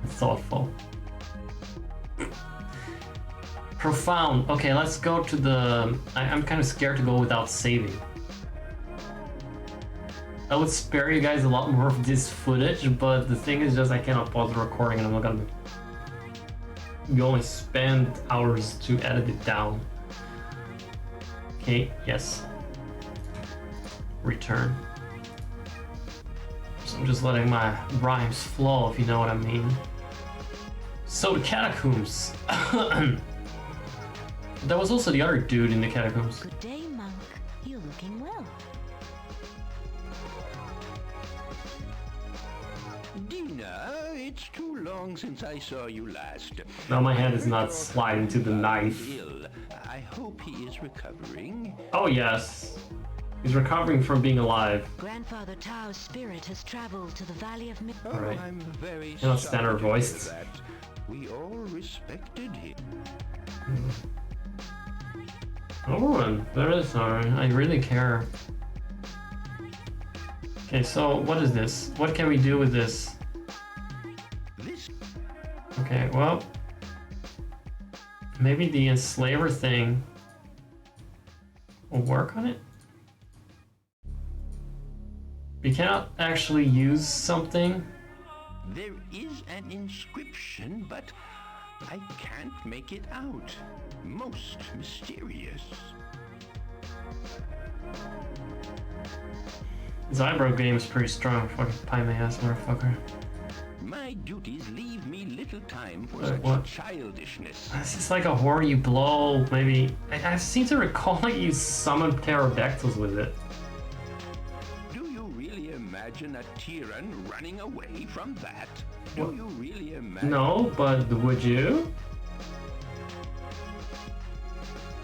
and thoughtful. Profound. Okay, let's go to the... I'm kind of scared to go without saving. I would spare you guys a lot more of this footage, but the thing is just I cannot pause the recording and I'm not gonna go and spend hours to edit it down. Okay, yes. Return. So I'm just letting my rhymes flow, if you know what I mean. So the catacombs. There was also the other dude in the catacombs. Good day, monk. You're looking well. Dina, it's too long since I saw you last. Now my hand is not sliding to the knife. Ill. I hope he is recovering. Oh yes. He's recovering from being alive. Grandfather Tao's spirit has traveled to the Valley of Mid... Alright. I'm very You're not sorry standard to hear voiced. that. We all respected him. Oh, I'm very sorry. I really care. Okay, so what is this? What can we do with this? This Okay, well... Maybe the enslaver thing will work on it? We cannot actually use something. There is an inscription, but I can't make it out. Most mysterious. His eyebrow game is pretty strong, fucking pie ass motherfucker. My duties leave me little time for Wait, such what? childishness. This is like a horror you blow, maybe. I seem to recall like you summoned pterodactyls with it. Do you really imagine imagine a Tyran running away from that? Do you really imagine? No, but would you?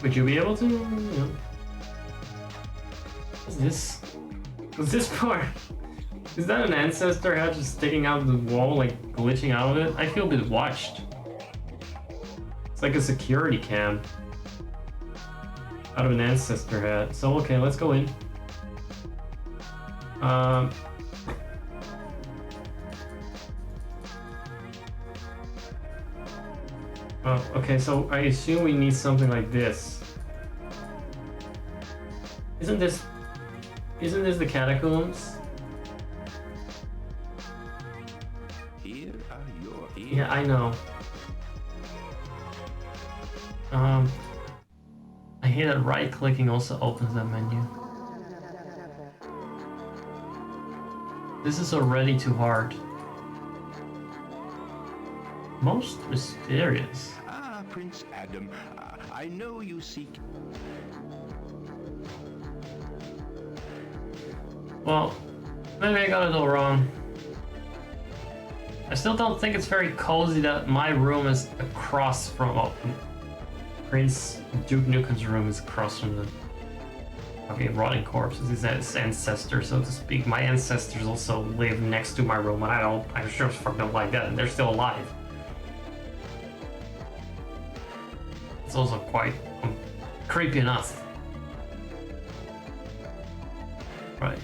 Would you be able to? No. What's this? What's this part? Is that an ancestor head just sticking out of the wall, like glitching out of it? I feel a bit watched. It's like a security cam out of an ancestor head. So okay, let's go in. Oh, okay, so I assume we need something like this. Isn't this the catacombs? Here are your ears. Yeah, I know. I hear that right-clicking also opens that menu. This is already too hard. Most mysterious. Ah, Prince Adam, I know you seek... Well, maybe I got it all wrong. I still don't think it's very cozy that my room is across from... Oh, Prince Duke Nukem's room is across from the... Okay, rotting corpses, his ancestor, so to speak. My ancestors also live next to my room, and I sure as fuck don't like that, and they're still alive. It's also quite creepy enough. Right.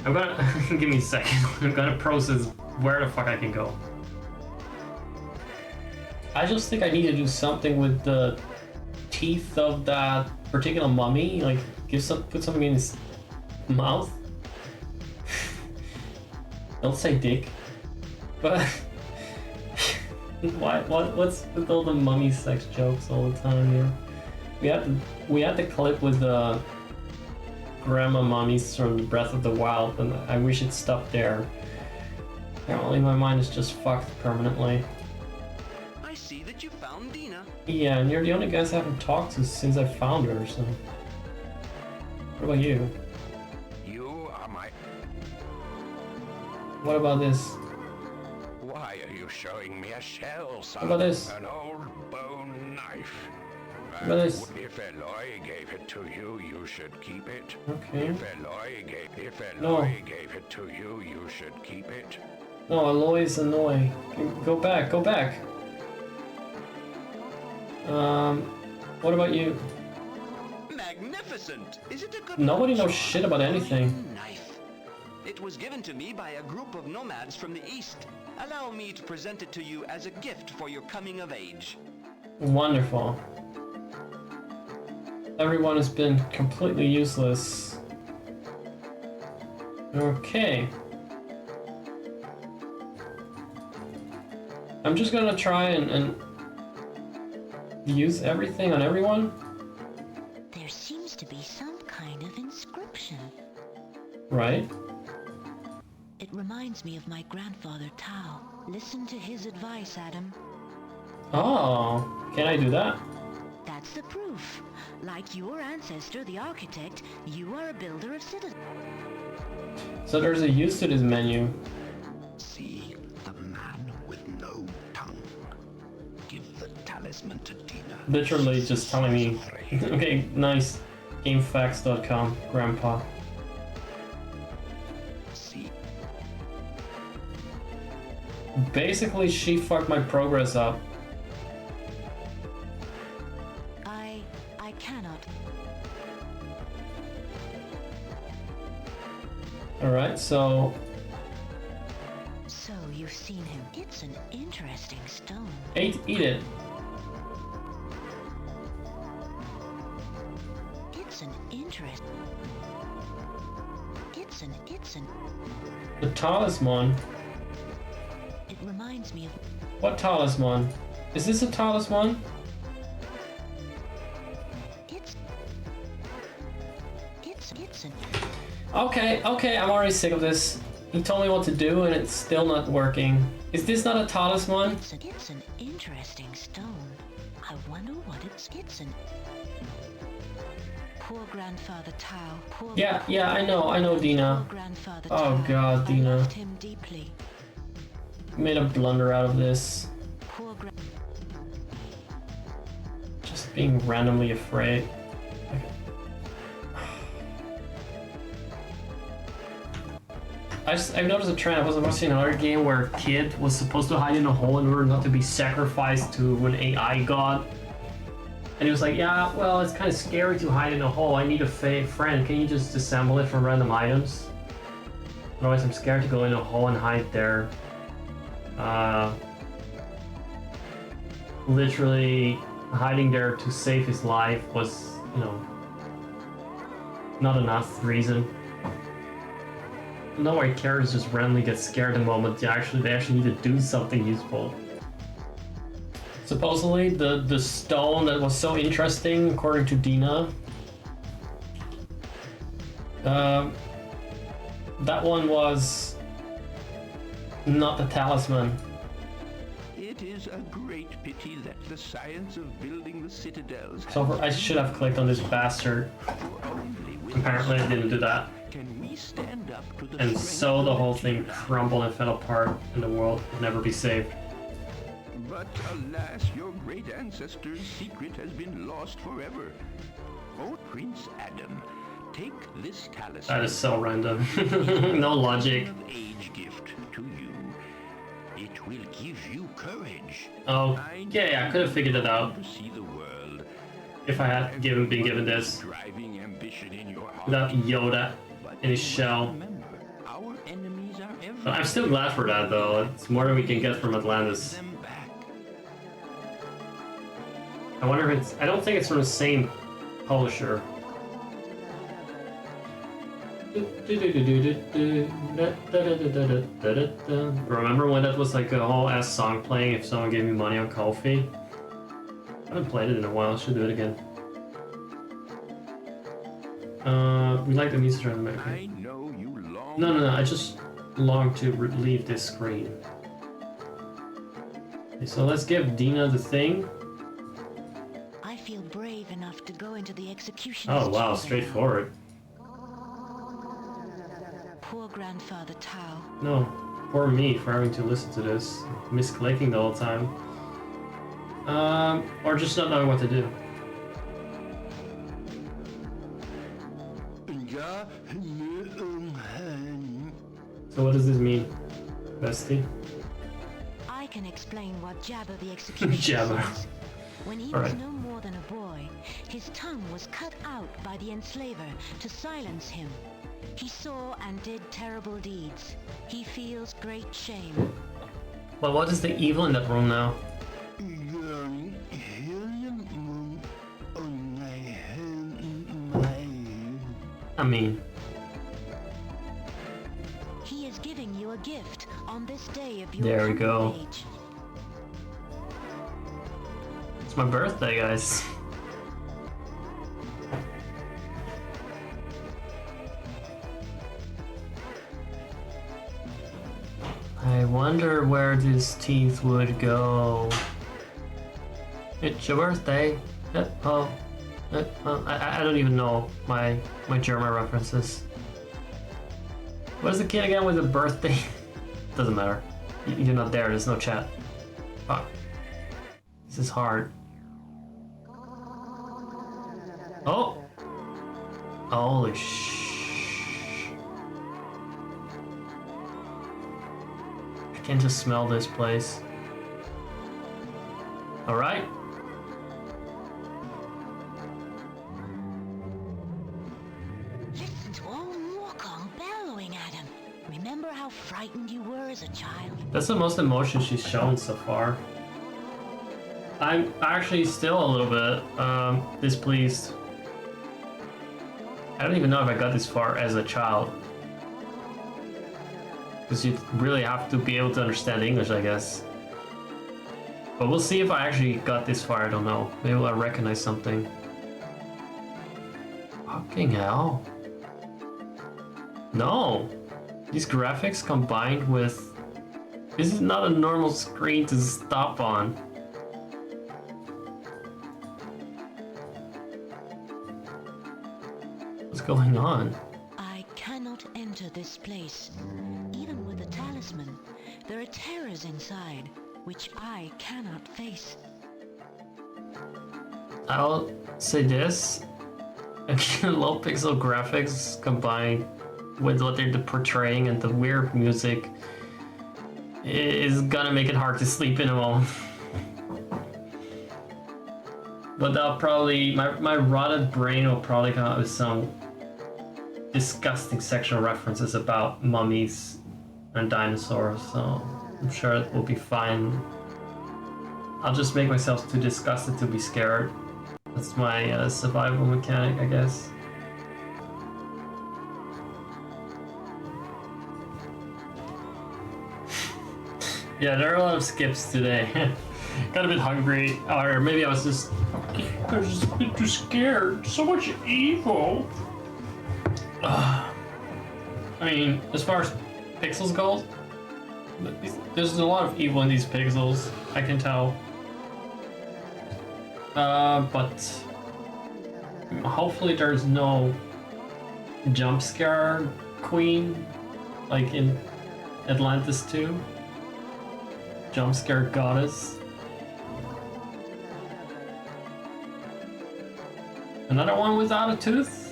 I'm gonna... give me a second. I'm gonna process where the fuck I can go. I just think I need to do something with the teeth of that particular mummy, like put something in his mouth. Don't say dick, but what's with all the mummy sex jokes all the time here? We had the clip with the grandma mummies from Breath of the Wild, and I wish it stopped there. Apparently my mind is just fucked permanently. I see that you found Dina. Yeah, and you're the only guys I haven't talked to since I found her, so... What about you? You are my... What about this? Why are you showing me a shell, son? What about this? An old bone knife. What about this? If Eloy gave it to you, you should keep it. Okay. If Eloy gave it to you, you should keep it. No, Aloy is annoy. Go back, go back. What about you? Magnificent! Is it a good Nobody knows knife? shit about anything. Knife. It was given to me by a group of nomads from the east. Allow me to present it to you as a gift for your coming of age. Wonderful. Everyone has been completely useless. Okay. I'm just gonna try and use everything on everyone. There seems to be some kind of inscription. Right. It reminds me of my grandfather Tao. Listen to his advice, Adam. Oh, can I do that? That's the proof. Like your ancestor, the architect, you are a builder of citadels. So there's a use to this menu. See the man with no tongue. Give the talisman to Dina. Literally just telling me. Okay, nice. Gamefacts.com, Grandpa. See. Basically, she fucked my progress up. I cannot. Alright, so... So you've seen him. It's an interesting stone. Eat it. It's an interest. It's an. The talisman. It reminds me of. What talisman? Is this a talisman? It's an. Okay, I'm already sick of this. He told me what to do and it's still not working. Is this not a talisman? It's an interesting stone. I wonder what it's an. Poor grandfather Tao. Yeah, I know, Dina. Grandfather Oh Tao. God, I Dina. loved him deeply. You made a blunder out of this. Poor Just being randomly afraid. I've noticed a trend. I was watching another game where a kid was supposed to hide in a hole in order not to be sacrificed to an AI god. And he was like, yeah, well, it's kind of scary to hide in a hole. I need a friend. Can you just disassemble it from random items? Otherwise, I'm scared to go in a hole and hide there. Literally hiding there to save his life was, you know, not enough reason. No, our characters just randomly get scared the moment they actually need to do something useful. Supposedly, the stone that was so interesting, according to Dina, that one was not the talisman. It is a great pity that the science of building the citadels So I should have clicked on this bastard. Apparently, I didn't do that. can we stand up to the And strength so the of whole thing Children? crumbled and fell apart, and the world would never be saved. But alas, your great ancestor's secret has been lost forever. Oh, Prince Adam, take this talisman. That is so random. No logic. Of age gift to you. It will give you courage. Oh, yeah, I could have figured it out To see the world. if I had been given this. Driving ambition in your heart. Without Yoda in his shell. Remember, our enemies are everywhere. But I'm still glad for that, though. It's more than we can get from Atlantis. Them back. I wonder if it's... I don't think it's from the same publisher. Remember when that was like a whole ass song playing if someone gave me money on Ko-fi? I haven't played it in a while, I should do it again. We like the music around the map. I know you long. No, I just long to leave this screen. Okay, so let's give Dina the thing. I feel brave enough to go into the execution. Oh wow, straightforward. Poor grandfather Tao. No, poor me for having to listen to this. Misclicking the whole time. Or just not knowing what to do. So what does this mean, bestie? I can explain what Jabba the Executioner Jabba. says. When he All was right. no more than a boy, his tongue was cut out by the enslaver to silence him. He saw and did terrible deeds. He feels great shame. Well, what is the evil in that room now? I mean, He is giving you a gift on this day of your There we coming go. of age. it's my birthday, guys. I wonder where these teeth would go. It's your birthday. Oh. I don't even know my German references. What is the kid again with the birthday? Doesn't matter. You're not there. There's no chat. Fuck. This is hard. Oh. Holy I can just smell this place. All right. Listen to old Morkong bellowing at him. Remember how frightened you were as a child? That's the most emotion she's shown so far. I'm actually still a little bit displeased. I don't even know if I got this far as a child. Because you really have to be able to understand English, I guess. But we'll see if I actually got this far, I don't know. Maybe I'll recognize something. Fucking hell. No! These graphics combined with... This is not a normal screen to stop on. What's going on? I cannot enter this place. Even with a talisman, there are terrors inside, which I cannot face. I'll say this. Low pixel graphics combined with what they're portraying and the weird music is gonna make it hard to sleep in a moment. But that'll probably, my rotted brain will probably come up with some disgusting sexual references about mummies and dinosaurs, so I'm sure it will be fine. I'll just make myself too disgusted to be scared. That's my survival mechanic, I guess. Yeah, there are a lot of skips today. Got a bit hungry, or maybe I was just a bit too scared. So much evil. I mean, as far as pixels go, there's a lot of evil in these pixels, I can tell. But hopefully there's no jump scare queen like in Atlantis 2. Jump scare goddess. Another one without a tooth?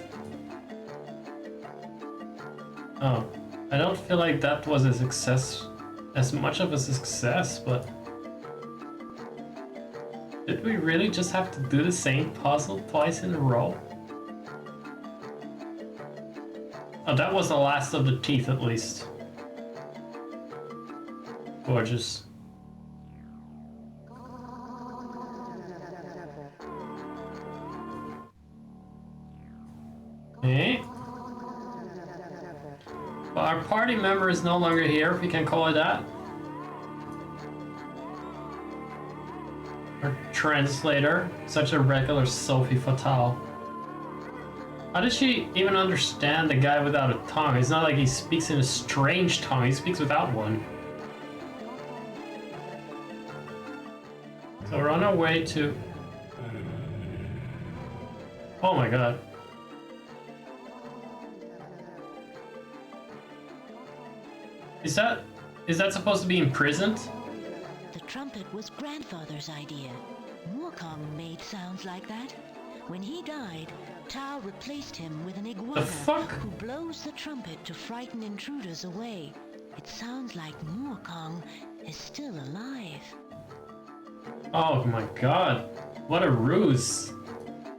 Oh, I don't feel like that was a success, as much of a success, but did we really just have to do the same puzzle twice in a row? Oh, that was the last of the teeth at least. Gorgeous. Okay. Well, our party member is no longer here, if we can call it that. Our translator, such a regular Sophie Fatale. How does she even understand the guy without a tongue? It's not like he speaks in a strange tongue, he speaks without one. So we're on our way to... Oh my god. Is that supposed to be imprisoned? The trumpet was grandfather's idea. Moorkong made sounds like that. When he died, Tao replaced him with an iguana who blows the trumpet to frighten intruders away. It sounds like Moorkong is still alive. Oh my god, what a ruse.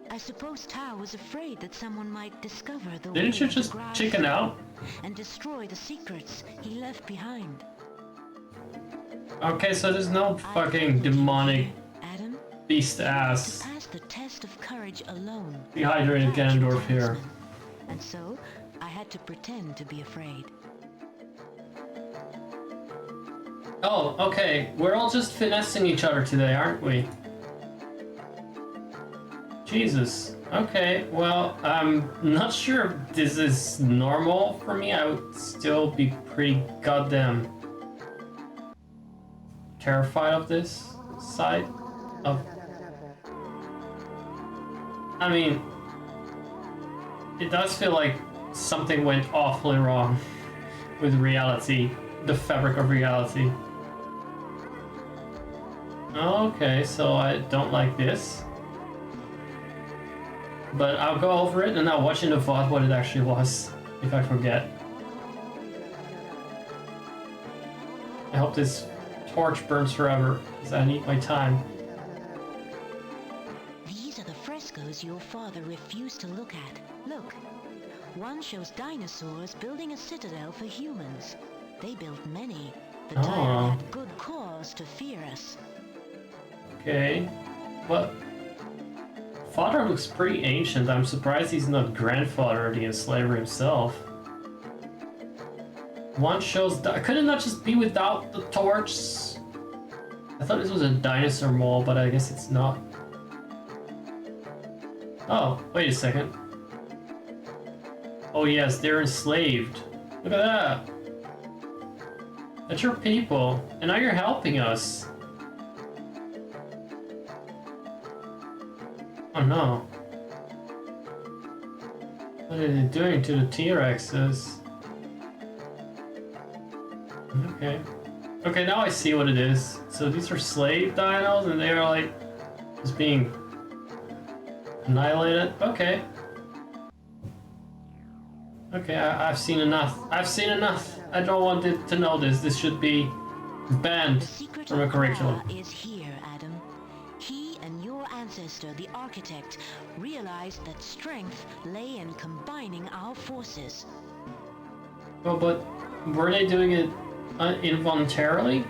I suppose Tao was afraid that someone might discover the Didn't you just chicken out? And destroy the secrets he left behind. Okay, so there's no fucking demonic Adam, beast ass to pass the test of courage alone. dehydrated Ganondorf here. And so I had to pretend to be afraid. Oh, okay, we're all just finessing each other today, aren't we? Jesus. Okay, well, I'm not sure if this is normal for me. I would still be pretty goddamn terrified of this side of... I mean, it does feel like something went awfully wrong with reality, the fabric of reality. Okay, so I don't like this. But I'll go over it and I'll watch in the VOD what it actually was, if I forget. I hope this torch burns forever, because I need my time. These are the frescoes your father refused to look at. Look, one shows dinosaurs building a citadel for humans. They built many. The tyrant had good cause to fear us. Okay, well, father looks pretty ancient. I'm surprised he's not grandfather the enslaver himself. One shows... Could it not just be without the torch? I thought this was a dinosaur mole, but I guess it's not. Oh, wait a second. Oh yes, they're enslaved. Look at that. That's your people. And now you're helping us. Oh no. What are they doing to the T-Rexes? Okay. Okay, now I see what it is. So these are slave dinos and they are like just being annihilated. Okay. Okay, I've seen enough. I've seen enough. I don't want it to know this. This should be banned from a curriculum. Is here, Adam. He and your ancestor, the architect, realized that strength lay in combining our forces. Oh, but were they doing it involuntarily?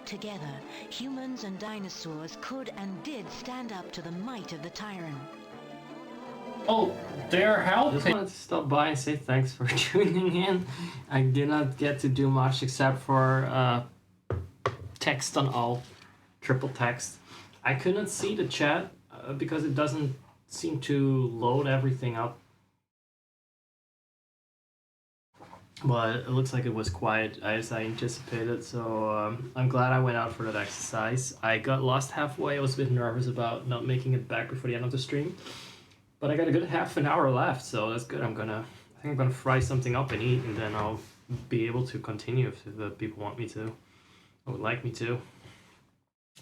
Together, humans and dinosaurs could and did stand up to the might of the Tyrant. Oh, they're I just helping. wanted to stop by and say thanks for tuning in. I did not get to do much except for text on all, triple text. I couldn't see the chat because it doesn't seem to load everything up. But it looks like it was quiet as I anticipated, so I'm glad I went out for that exercise. I got lost halfway. I was a bit nervous about not making it back before the end of the stream. But I got a good half an hour left, so that's good. I think I'm gonna fry something up and eat, and then I'll be able to continue if the people want me to, or would like me to.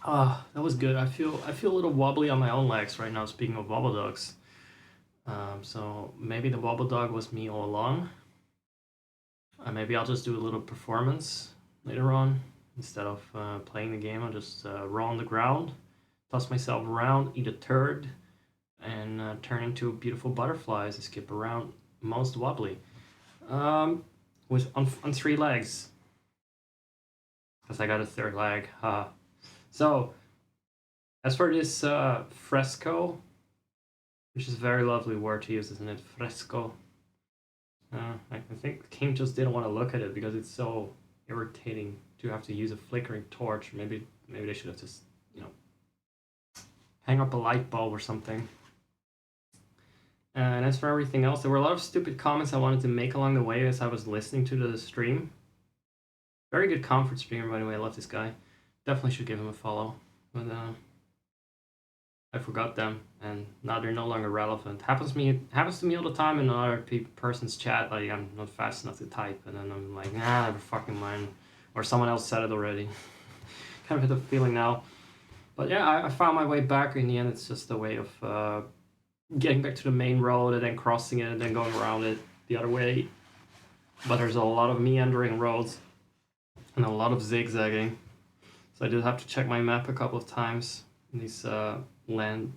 That was good. I feel a little wobbly on my own legs right now. Speaking of wobble dogs, so maybe the wobble dog was me all along. Maybe I'll just do a little performance later on instead of playing the game. I'll just roll on the ground, toss myself around, eat a turd, and turn into a beautiful butterfly as I skip around, most wobbly, with on 3 legs, because I got a 3rd leg. So, as for this fresco, which is a very lovely word to use, isn't it? Fresco. I think the king just didn't want to look at it because it's so irritating to have to use a flickering torch. Maybe they should have just, hang up a light bulb or something. And as for everything else, there were a lot of stupid comments I wanted to make along the way as I was listening to the stream. Very good comfort streamer, by the way. I love this guy. Definitely should give him a follow. But I forgot them, and now they're no longer relevant. Happens to me all the time in another person's chat. Like, I'm not fast enough to type, and then I'm like, nah, never fucking mind. Or someone else said it already. Kind of had the feeling now. But yeah, I found my way back. In the end, it's just a way of getting back to the main road and then crossing it and then going around it the other way. But there's a lot of meandering roads and a lot of zigzagging. So I did have to check my map a couple of times. These land,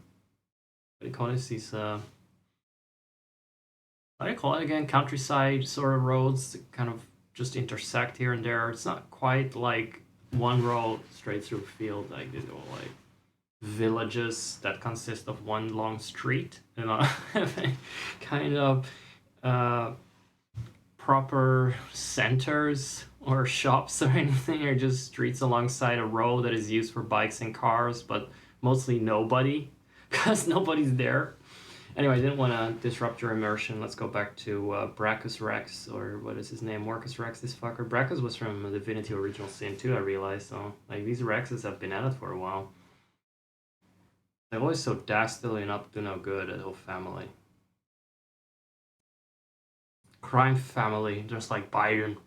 what do you call this? These how do you call it again? Countryside sort of roads that kind of just intersect here and there. It's not quite like one road straight through a field. Like these are all like villages that consist of one long street, and not having kind of proper centers or shops or anything, or just streets alongside a road that is used for bikes and cars, but mostly nobody, because nobody's there. Anyway, I didn't want to disrupt your immersion. Let's go back to Brachus Rex, or what is his name? Marcus Rex, this fucker. Brachus was from Divinity Original Sin 2, I realized, so like these Rexes have been at it for a while. They're always so dastardly and up to no good, that whole family. Crime family, just like Biden.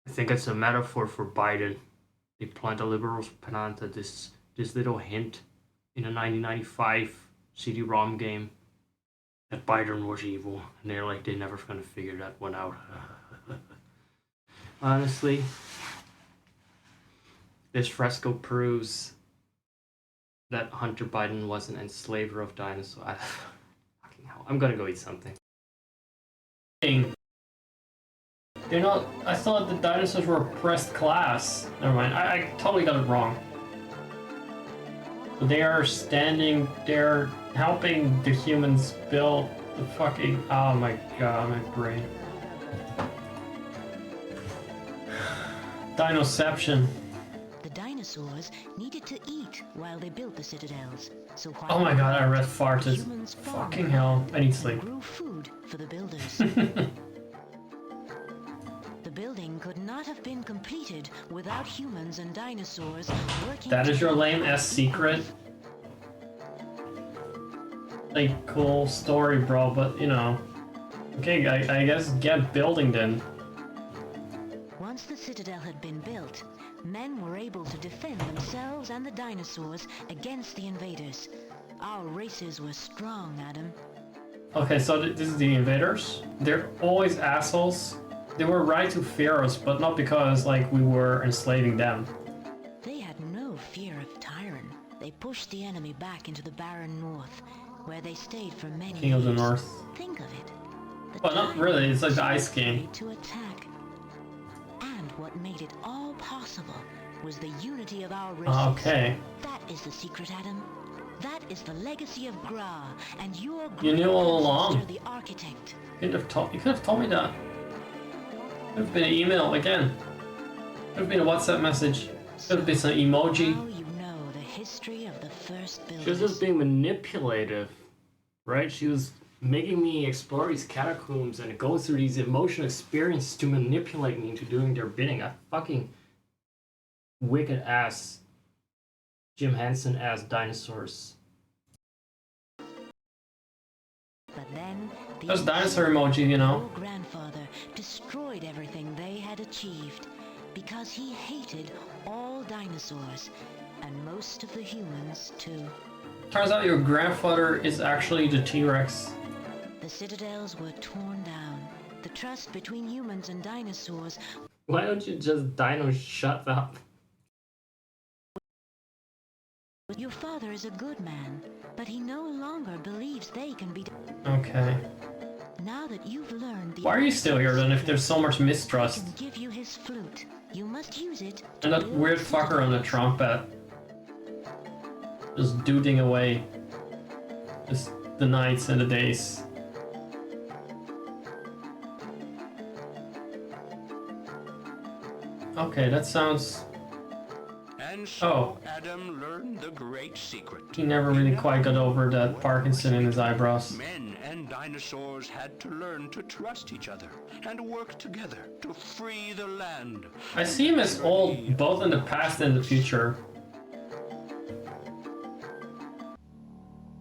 I think it's a metaphor for Biden. They the liberals planted this little hint in a 1995 CD-ROM game that Biden was evil, and they're like, they're never gonna figure that one out. Honestly, this fresco proves that Hunter Biden was an enslaver of dinosaurs. Fucking hell, I'm gonna go eat something. They're not. I thought the dinosaurs were oppressed class. Never mind. I totally got it wrong. They are standing. They're helping the humans build the fucking. Oh my god, my brain. Dinoception. The dinosaurs needed to eat while they built the citadels. So Oh my god, I read farted. Fucking hell, I need sleep. Grew food for the builders. The building could not have been completed without humans and dinosaurs working. That is your lame ass secret. like, cool story, bro, but, you know... Okay, I guess get building then. Once the citadel had been built, men were able to defend themselves and the dinosaurs against the invaders. Our racers were strong, Adam. Okay, so this is the invaders. They're always assholes. They were right to fear us, but not because, like, we were enslaving them. They had no fear of Tyron. They pushed the enemy back into the barren north, where they stayed for many King of the years. North. Think of it. The But not really, it's like the Ice King. to attack. And what made it all possible was the unity of our races. Okay. That is the secret, Adam. That is the legacy of Gra, and your You knew all along. the architect. You could have told me that. Could have been an email again. Could have been a WhatsApp message. Could have been some emoji. Now you know the history of the first builders. She was just being manipulative, right? She was making me explore these catacombs and go through these emotional experiences to manipulate me into doing their bidding. A fucking wicked ass, Jim Henson ass dinosaurs. But then the There's dinosaur emoji, you know. Your grandfather destroyed everything they had achieved because he hated all dinosaurs and most of the humans too. Turns out your grandfather is actually the T-Rex. The citadels were torn down. The trust between humans and dinosaurs. Why don't you just dino shut up? Your father is a good man, but he no longer believes they can be. Okay. Now that you've learned the. Why are you still here then if there's so much mistrust? Can give you his flute. You must use it. And that weird fucker on the trumpet. Just duding away. Just the nights and the days. Okay, that sounds... And so Adam learned the great secret. He never really quite got over that Parkinson in his eyebrows. Men and dinosaurs had to learn to trust each other and work together to free the land. I see him as old, both in the past and the future.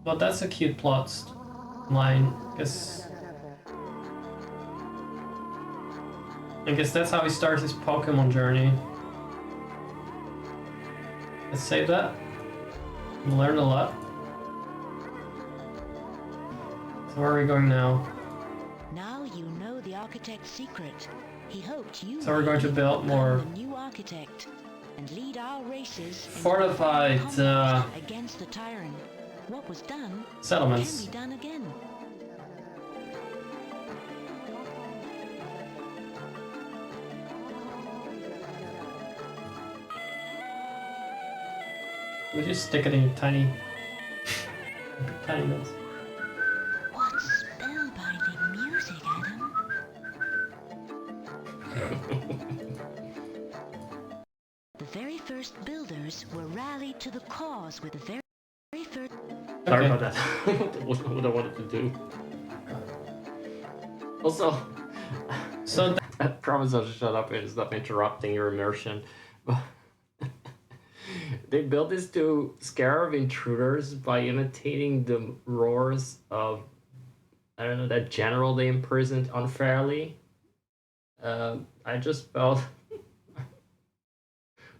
Well, that's a cute plot line. I guess that's how he starts his Pokemon journey. Let's save that. We learned a lot. So where are we going now? Now you know the architect's secret. He hoped you. So we're going to build more the new architect and lead our races into fortified against the tyrant. What was done settlements. can be done again. We just stick it in your tiny nose. What spellbinding music, Adam? The very first builders were rallied to the cause with the very first. Sorry about that. What I wanted to do. Also, So I promise I'll shut up and stop interrupting your immersion. But they built this to scare off intruders by imitating the roars of, I don't know, that general they imprisoned unfairly. I just felt,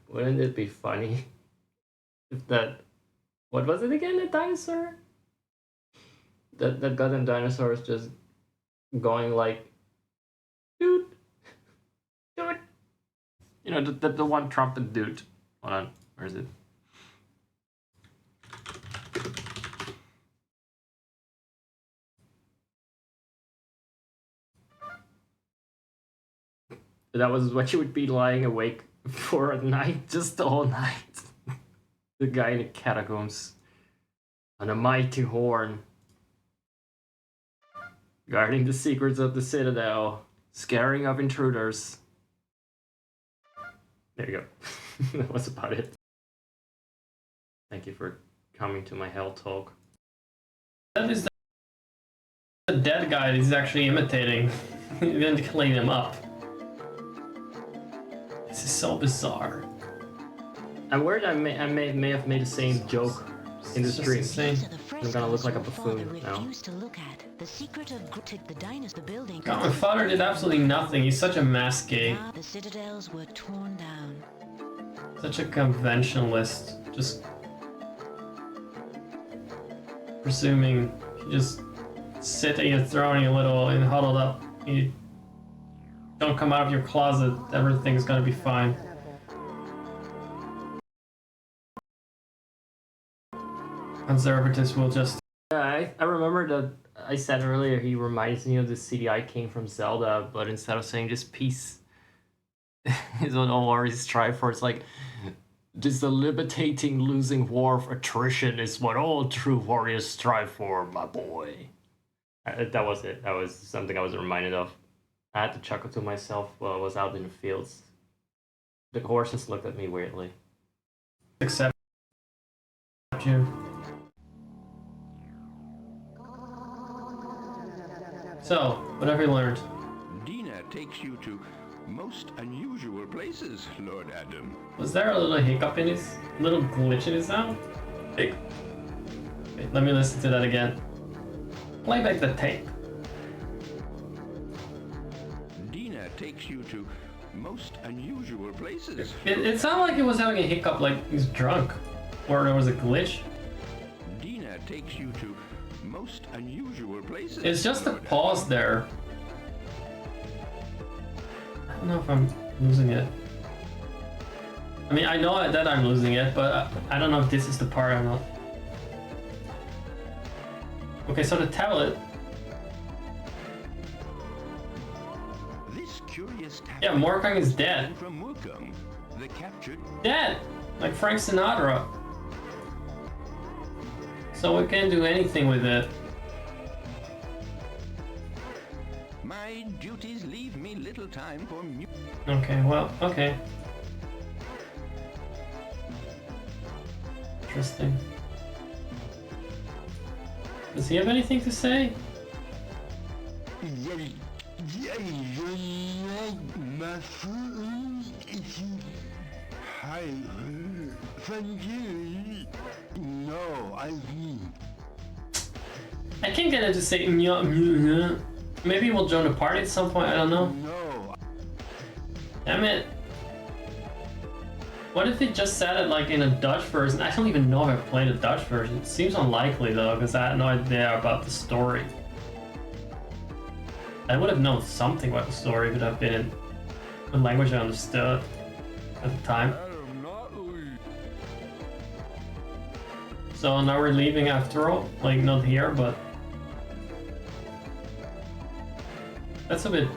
wouldn't it be funny if that, what was it again, the dinosaur? That goddamn dinosaur is just going like, dude, dude. You know, the one trumpet dude. Hold on, where is it? That was what you would be lying awake for at night, just the whole night. The guy in the catacombs on a mighty horn, guarding the secrets of the citadel, scaring off intruders. There you go. That was about it. Thank you for coming to my hell talk. that is the dead guy that he's actually imitating. He didn't clean him up. This is so bizarre. I'm worried I may have made the same joke It's in the just stream. insane. I'm gonna look like a buffoon now. To look at. The secret of the dynasty building. God, my father did absolutely nothing. He's such a mass gay. The citadels were torn down. Such a conventionalist. Just presuming you just sit at your throne and you're little and huddled up. You don't come out of your closet. Everything's gonna be fine. Conservatives will just... Yeah, I remember that I said earlier he reminds me of the CDI King from Zelda, but instead of saying just peace is what all warriors strive for. It's like, this debilitating losing war of attrition is what all true warriors strive for, my boy. That was it. That was something I was reminded of. I had to chuckle to myself while I was out in the fields. The horses looked at me weirdly. accept you. So, what have you learned? Dina takes you to most unusual places, Lord Adam. Was there a little hiccup in his... little glitch in his sound? Wait, let me listen to that again. Play back the tape. Dina takes you to most unusual places. It sounded like it was having a hiccup, like he's drunk. Or there was a glitch. Dina takes you to most unusual places. It's just a pause there. I don't know if I'm losing it. I mean, I know that I'm losing it, but I don't know if this is the part I'm not. Okay, so the tablet. This curious Yeah, Morkang is dead. from Mukung, the captured. Dead! Like Frank Sinatra. So we can't do anything with it. My duties leave me little time for Okay, well, okay. Interesting. Does he have anything to say? Hi. Thank you. No, I mean. I can't get him to say "Nya." Maybe we'll join the party at some point, I don't know. No. Damn it. What if it just said it like in a Dutch version? I don't even know if I played a Dutch version. It seems unlikely though, because I had no idea about the story. I would have known something about the story if it had been in a language I understood at the time. So now we're leaving after all. Like, not here, but... That's a bit...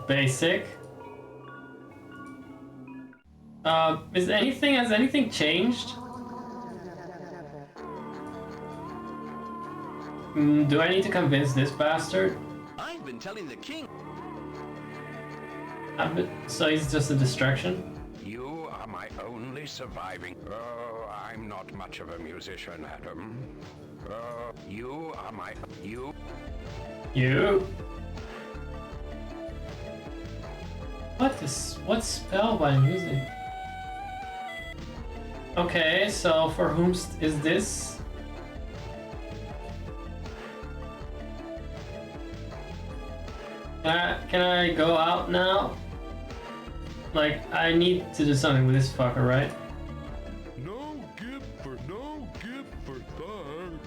basic. Has anything changed? Do I need to convince this bastard? I've been telling the king. So he's just a distraction? You are my only surviving. Oh, I'm not much of a musician, Adam. Oh, you are my... You? What spell by music? Okay, so for whom is this? Can I go out now? Like, I need to do something with this fucker, right? No gift for third.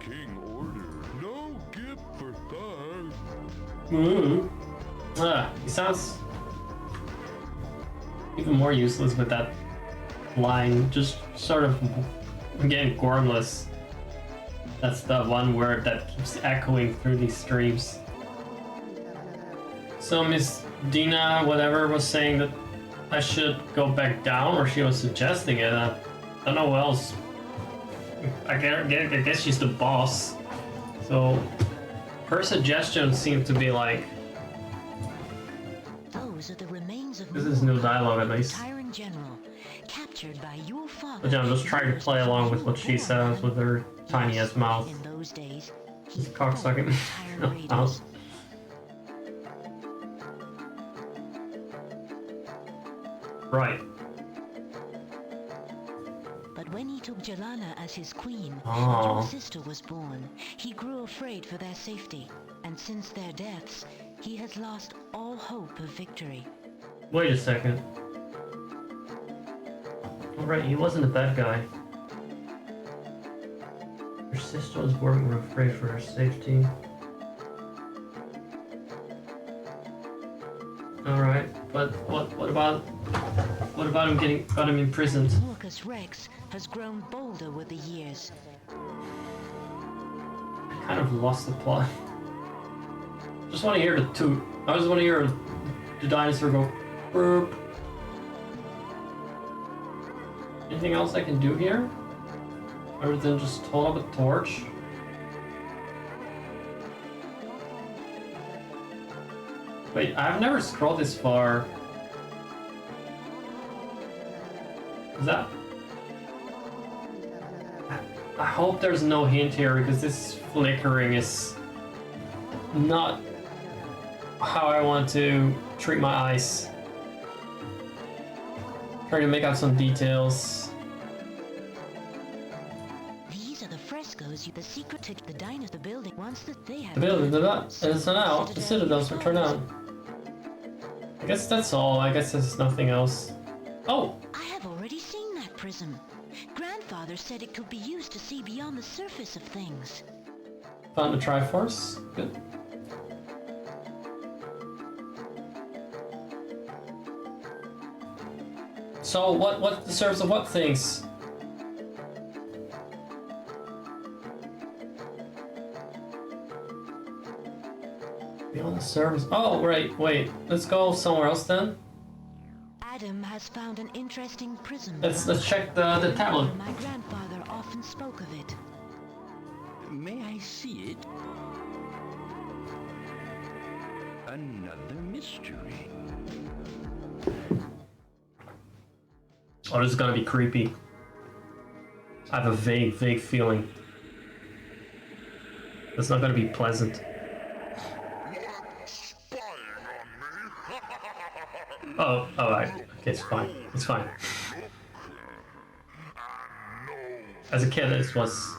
King order. No gift for third. Ooh. He sounds even more useless with that line, just sort of getting gormless. That's the one word that keeps echoing through these streams. So Miss Dina, whatever, was saying that I should go back down, or she was suggesting it. I don't know what else. I guess she's the boss. So her suggestion seemed to be like, Those are the remains of this is new dialogue at least. Tyrant General, captured by your father. But yeah, I'm just trying to play along with what she says with her tiny ass mouth. In those days, Just cocksucking. raiders. Right. But when he took Jelana as his queen, Oh. and your sister was born, he grew afraid for their safety. And since their deaths, he has lost all hope of victory. Wait a second. Alright, he wasn't a bad guy. Your sister was born, we're afraid for her safety. Alright, but what about him got him imprisoned? Marcus Rex has grown bolder with the years. I kind of lost the plot. Just want to hear the toot. I just want to hear the dinosaur go burp. Anything else I can do here? Other than just hold up a torch? Wait, I've never scrolled this far. Is that... I hope there's no hint here, because this flickering is not how I want to treat my eyes. Trying to make out some details. These are the frescoes, the secret to the dinosaur building once that they had... The building, and it's now, the citadels were turned down. I guess that's all. I guess there's nothing else. Oh! I have already seen that prism. Grandfather said it could be used to see beyond the surface of things. Found the Triforce. Good. So what serves of what things? Beyond the surface. Oh right, wait. Let's go somewhere else then. Adam has found an interesting prism. Let's check the tablet. My grandfather often spoke of it. May I see it? Another mystery. Oh, this is gonna be creepy. I have a vague feeling. It's not gonna be pleasant. Oh, alright. Okay, it's fine. It's fine. As a kid, it was,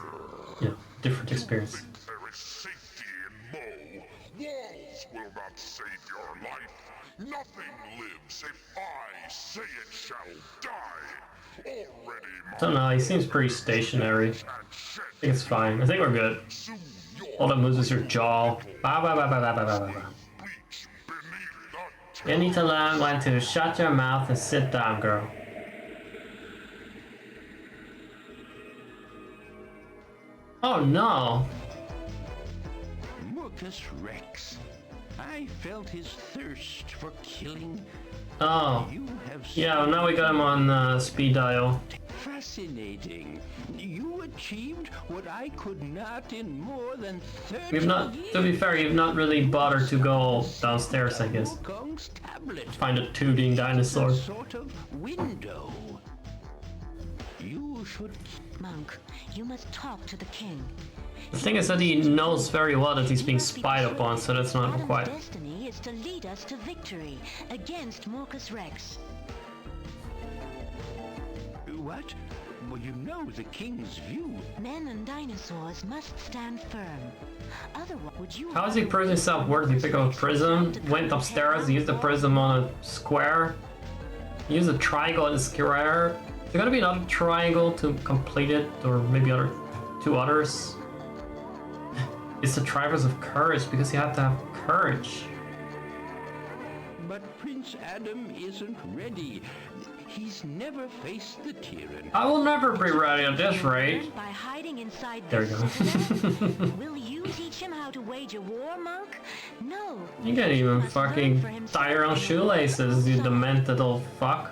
you know, a different experience. There is safety in Mo. Walls will not save your life. Nothing lives if I say it shall die. Already my Don't know, he seems pretty stationary. I think it's fine. I think we're good. soon your All that moves is your jaw. Bah, bah, bah, bah, bah, bah, bah, bah. breach beneath the You need to learn when to shut your mouth and sit down, girl. Oh no! Marcus Rex. I felt his thirst for killing. Oh. You have Yeah, now we got him on speed dial. fascinating. You achieved what I could not in more than 30 We've not, years. to be fair, you've not really bothered to go downstairs, I guess. Wukong's tablet. Find a tooting dinosaur. Some sort of window. You should. Monk, you must talk to the king. The thing is that he knows very well that he's being spied upon, so that's not Adam's quite... destiny is to lead us to victory against Marcus Rex. What? Well, you know the king's view. Men and dinosaurs must stand firm. Otherwise, would you... How has he proved himself worthy? He picked up a prism, went upstairs, used the prism on a square, used a triangle on a square. Is there gonna be another triangle to complete it, or maybe two others? It's the Triforce of Courage, because you have to have courage. But Prince Adam isn't ready. He's never faced the tyrant. I will never be ready at this rate. By hiding inside There we this go. citadel? Will you teach him how to wage a war, Monk? No. You can't even Must learn fucking for himself. tie your own shoelaces, you demented old fuck.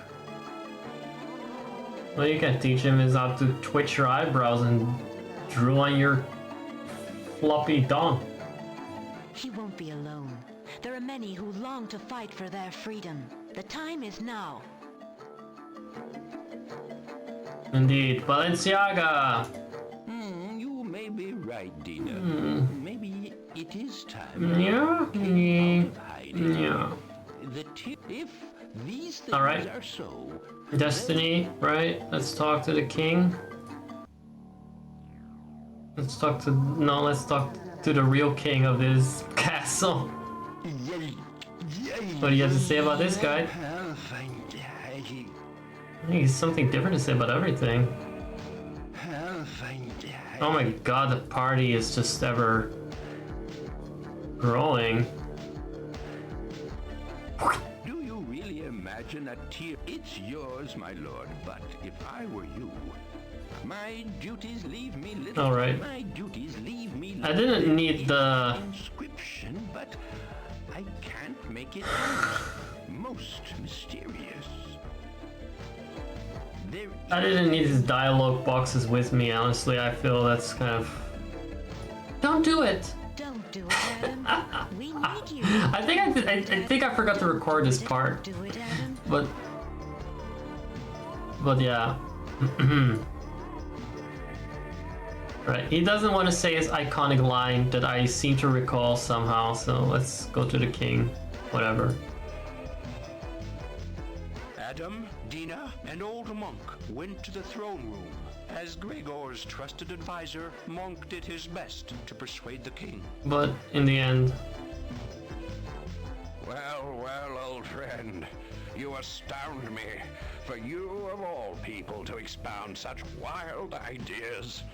What you can teach him is how to twitch your eyebrows and drool on your floppy dong. He won't be alone. There are many who long to fight for their freedom. The time is now. Indeed. Balenciaga! You may be right, Dina. Maybe it is time. Yeah? Out of hiding. Yeah. If These things Alright. are so. Destiny, right? Let's talk to the king. Let's talk to... No, let's talk to the real king of this castle. What do you have to say about this guy? I think he's something different to say about everything. Oh my god, the party is just ever growing. Do you really imagine a tear? It's yours, my lord, but if I were you, my duties leave me little. All right. My duties leave me little. I didn't need the inscription, but I can't make it out. Most mysterious. I didn't need his dialogue boxes with me, honestly. I feel that's kind of... Don't do it! Don't do it, Adam. We need you. I think I forgot to record this part. Do it, Adam. But yeah. Right, he doesn't want to say his iconic line that I seem to recall somehow, so let's go to the king. Whatever. Adam, Dina, and old Monk went to the throne room. As Gregor's trusted advisor, Monk did his best to persuade the king. But in the end... Well, well, old friend, you astound me. For you of all people to expound such wild ideas.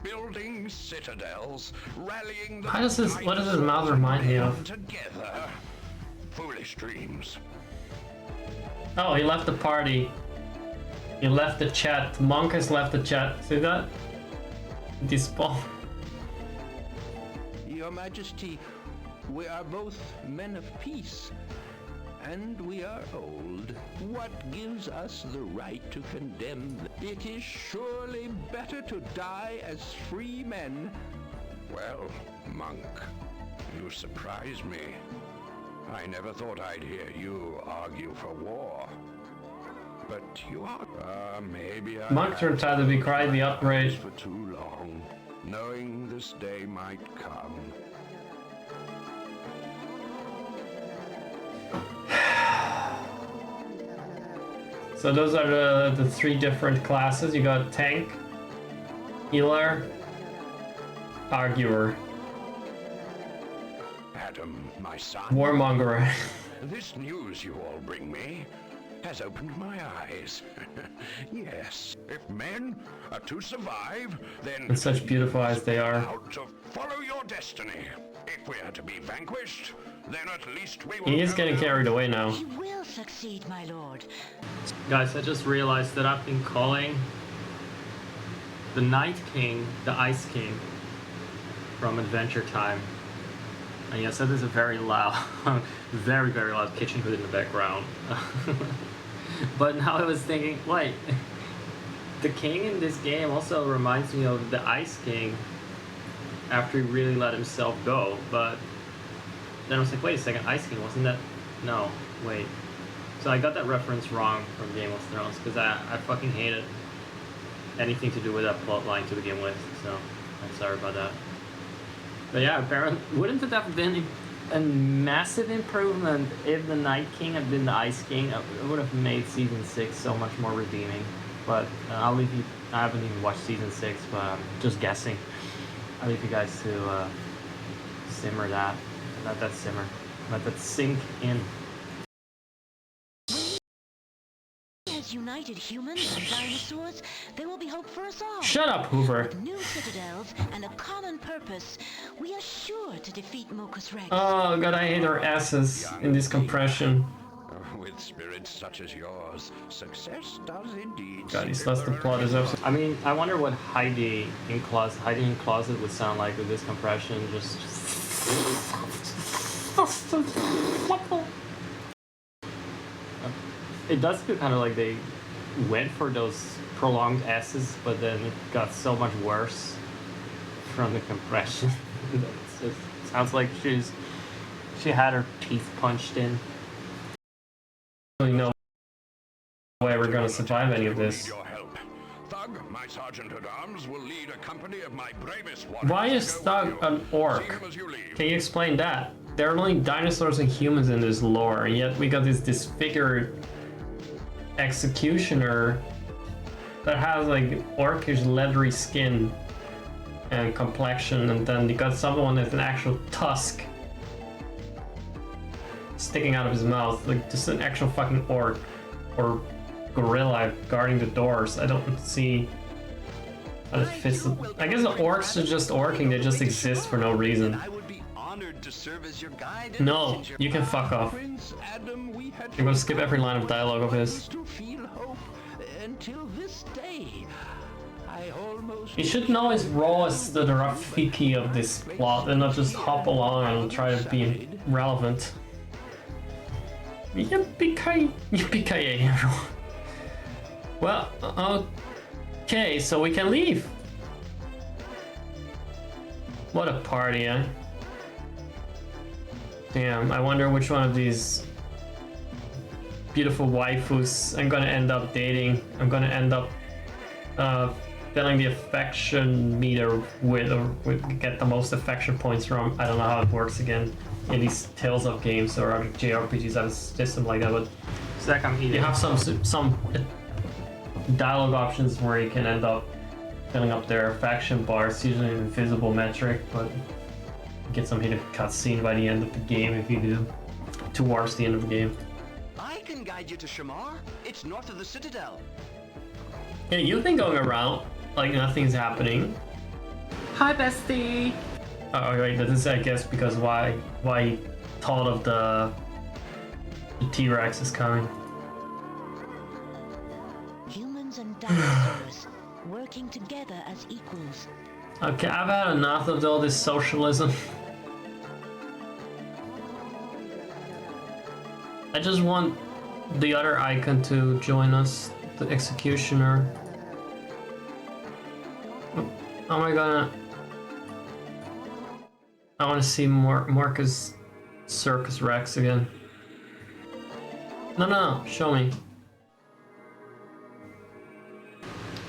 Building citadels, rallying the... what does his mouth remind me of? Together. Foolish dreams. Oh, he left the party. He left the chat. Monk has left the chat. See that? Despawn. Your Majesty, we are both men of peace, and we are old. What gives us the right to condemn? It is surely better to die as free men. Well, Monk, you surprise me. I never thought I'd hear you argue for war. But you are, maybe I... Monk turned out to be quite the upgrade. For too long, knowing this day might come. So those are the three different classes. You got tank, healer, arguer, Adam, my son. warmonger. This news you all bring me has opened my eyes. Yes, if men are to survive, then... And such beautiful eyes they are. Out to follow your destiny. If we are to be vanquished, then at least we will... He is getting carried away now. He will succeed, my lord. Guys, I just realized that I've been calling the Night King the Ice King from Adventure Time. And yes, that is a very loud, very, very loud kitchen hood in the background. But now I was thinking, wait, the king in this game also reminds me of the Ice King after he really let himself go. But then I was like, wait a second, Ice King, wasn't that? No, wait. So I got that reference wrong from Game of Thrones because I fucking hated anything to do with that plot line to begin with. So I'm sorry about that. But yeah, apparently, wouldn't it have been a massive improvement if the Night King had been the Ice King? It would have made Season 6 so much more redeeming. But I'll leave you... I haven't even watched Season 6, but I'm just guessing. I'll leave you guys to simmer that. Let that simmer. Let that sink in. As united humans and dinosaurs, there will be hope for us all. Shut up, Hoover. With new citadels and a common purpose, we are sure to defeat Mokus Rex. Oh god, I hate our asses in this compression. With spirits such as yours, success does indeed... God, he's lost the plot is up. I mean, I wonder what hiding in closet would sound like with this compression. Just... It does feel kind of like they went for those prolonged S's, but then it got so much worse from the compression. It sounds like she had her teeth punched in. I don't know way we're gonna survive any of this. Your help. Thug, my sergeant-at-arms, will lead a company of my bravest warriors. Why is Thug an orc? Can you explain that? There are only dinosaurs and humans in this lore, and yet we got this disfigured executioner that has like orcish leathery skin and complexion, and then you got someone with an actual tusk sticking out of his mouth, like just an actual fucking orc or gorilla guarding the doors. I don't see how it fits. I guess the orcs are just orking, they just exist for no reason. No, you can fuck off. I'm gonna skip every line of dialogue of his. You should know his role as the Rafiki of this plot and not just hop along and try to be relevant. Yippee-ki-yay, everyone. Well, okay, so we can leave. What a party, eh? Damn, I wonder which one of these beautiful waifus I'm gonna end up dating. I'm gonna end up filling the affection meter with, or get the most affection points from. I don't know how it works again in these Tales of games or other JRPGs have a system like that, but Zach, I'm eating. you have some dialogue options where you can end up filling up their affection bar. It's usually an invisible metric, but you get some hidden cutscene by the end of the game if you do, towards the end of the game. I can guide you to Shamar. It's north of the Citadel. Yeah, you've been going around like nothing's happening. Hi, bestie. Oh wait, that is I guess because why he thought of the T-Rex is coming. Humans and dinosaurs working together as equals. Okay, I've had enough of all this socialism. I just want the other icon to join us, the executioner. How am I gonna? I want to see Marcus Circus Rex again. No, show me.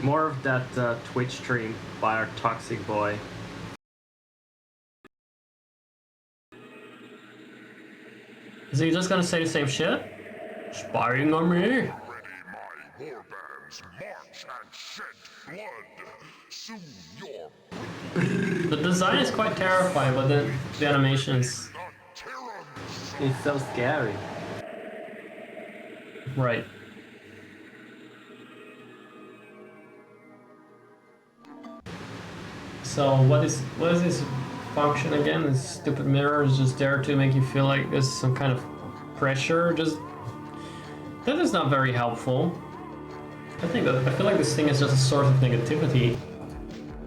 More of that Twitch stream by our toxic boy. Is he just gonna say the same shit? Spying on me? Ready, my warbands, march and shed blood. Soon your The design is quite terrifying, but then the animations. It's so scary. Right. So what is this function again? This stupid mirror is just there to make you feel like there's some kind of pressure. Just that is not very helpful. I feel like this thing is just a source of negativity.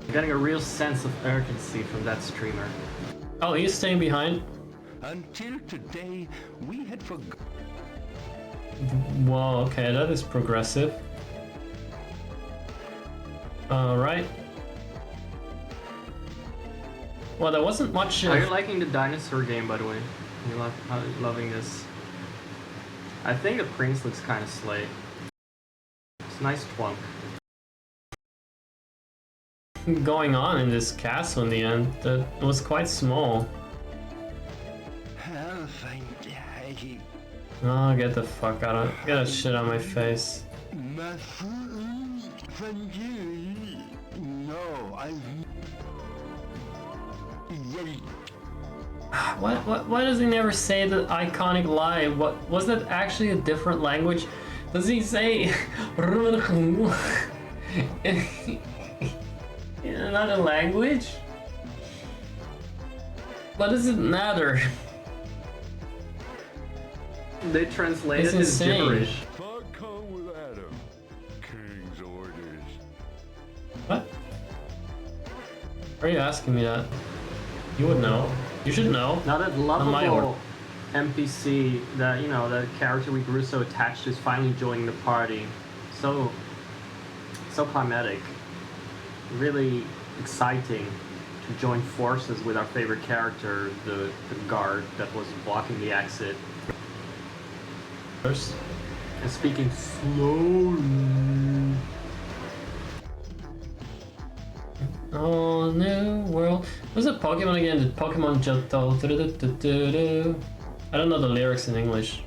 I'm getting a real sense of urgency from that streamer. Oh, he's staying behind. Until today, we had forgotten. Whoa, okay, that is progressive. Alright. Well, there wasn't much. Are you liking the dinosaur game, by the way? You loving this? I think the prince looks kind of slay. It's a nice twunk. Going on in this castle in the end, that was quite small. I'll find it. Oh, get the fuck out of get that shit on my face. My food from you. No, I'm. Why does he never say the iconic line? What was that actually a different language? Does he say in another language? What does it matter? They translated It's his insane. gibberish. Fuck come with Adam. King's orders. What? Why are you asking me that? You would know. You should know. Now that my order. lovable NPC, that that character we grew so attached to, is finally joining the party. So climatic. Really exciting to join forces with our favorite character, the guard that was blocking the exit. And speaking slowly. Oh, new world. What's the Pokemon again? The Pokemon Johto. I don't know the lyrics in English.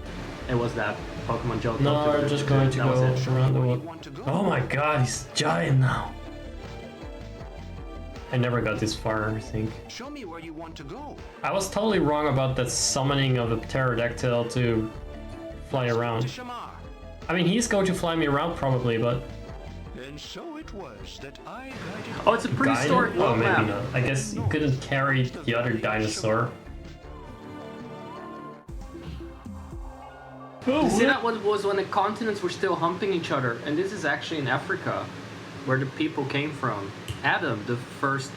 It was that Pokemon Johto. No, we're just going to go around the world. Oh my god, he's giant now. I never got this far, I think. Show me where you want to go. I was totally wrong about that summoning of a pterodactyl to fly around. I mean, he's going to fly me around probably, but... And so it was that I guided... Oh, it's a prehistoric Oh, world maybe map. not. I guess you couldn't carry the other dinosaur. You see, that was when the continents were still humping each other, and this is actually in Africa, where the people came from. Adam, the first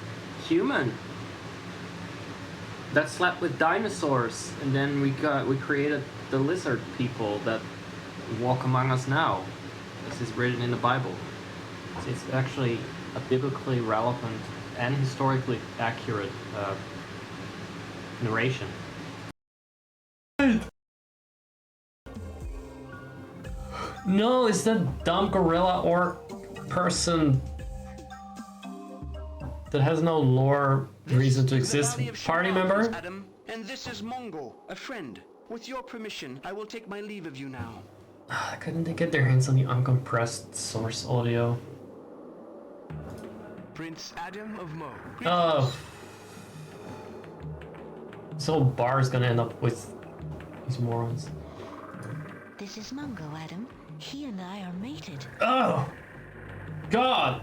human that slept with dinosaurs, and then we created the lizard people that walk among us now. This is written in the Bible. So it's actually a biblically relevant and historically accurate narration. No, is that dumb gorilla or person that has no lore reason to exist? Party member? Adam, and this is Mongo, a friend. With your permission, I will take my leave of you now. Couldn't they get their hands on the uncompressed source audio? Prince Adam of Mo. Oh. So Bar's gonna end up with these morons. This is Mungo, Adam. He and I are mated. Oh! God!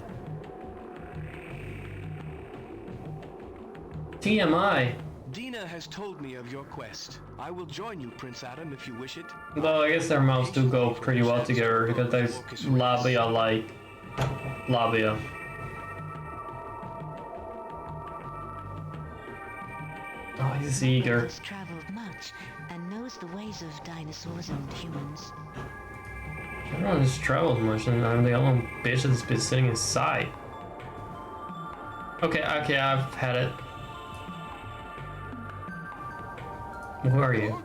TMI. Dina has told me of your quest. I will join you, Prince Adam, if you wish it. Though I guess their mouths do go pretty well together because there's labia like labia. Oh, he's eager. Has traveled much and knows the ways of dinosaurs and humans. Everyone has traveled much and I'm the only bitch that's been sitting inside. Okay, I've had it. Who are you?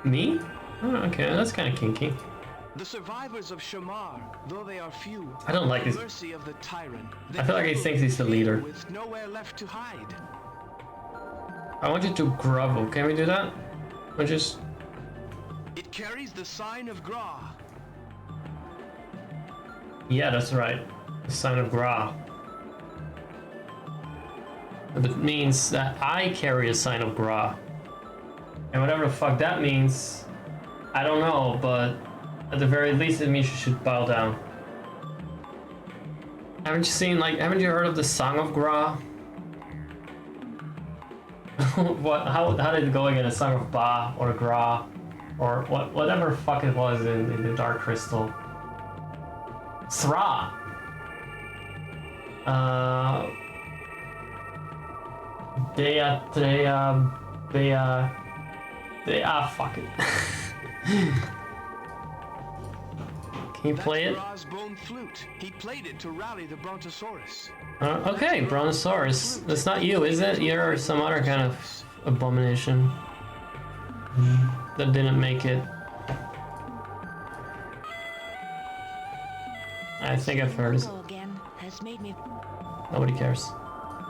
Me? Oh, okay, that's kind of kinky. The survivors of Shamar, though they are few, I don't like this. mercy of the tyrant. I feel like he thinks he's the leader. With nowhere left to hide. I want you to grovel. Can we do that? Or just... It carries the sign of Gra. Yeah, that's right. The sign of Gra. That means that I carry a sign of Gra. And whatever the fuck that means, I don't know, but at the very least it means you should bow down. Haven't you heard of the Song of Gra? How did it go again? A Song of Ba or Gra or whatever fuck it was in the Dark Crystal. Thra. Fuck it. Can you play it? Gra's bone flute. He played it to rally the Brontosaurus. Okay, Brontosaurus. That's not you, is it? You're some other kind of abomination that didn't make it. I think I've heard it. Nobody cares.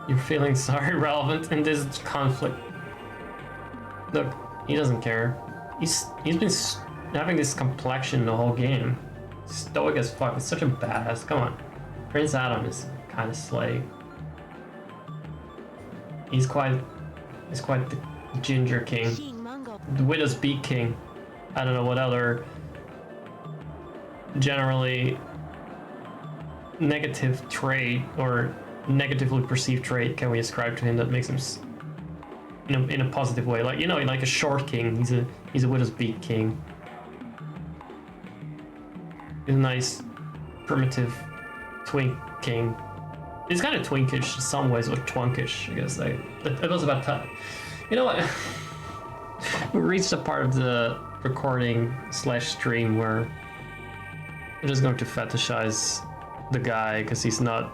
Your feelings are irrelevant in this conflict. Look, he doesn't care. He's been having this complexion the whole game. Stoic as fuck. It's such a badass. Come on. Prince Adam is kind of slay. He's quite the Ginger King. The Widow's Beak King. I don't know what other generally negative trait or negatively perceived trait can we ascribe to him that makes him in a positive way, like, you know, like a short king. He's a Widow's Beak King. He's a nice primitive twink king. He's kind of twinkish in some ways, or twunkish, I guess. It was about time. You know what? We reached a part of the recording / stream where we're just going to fetishize the guy because he's not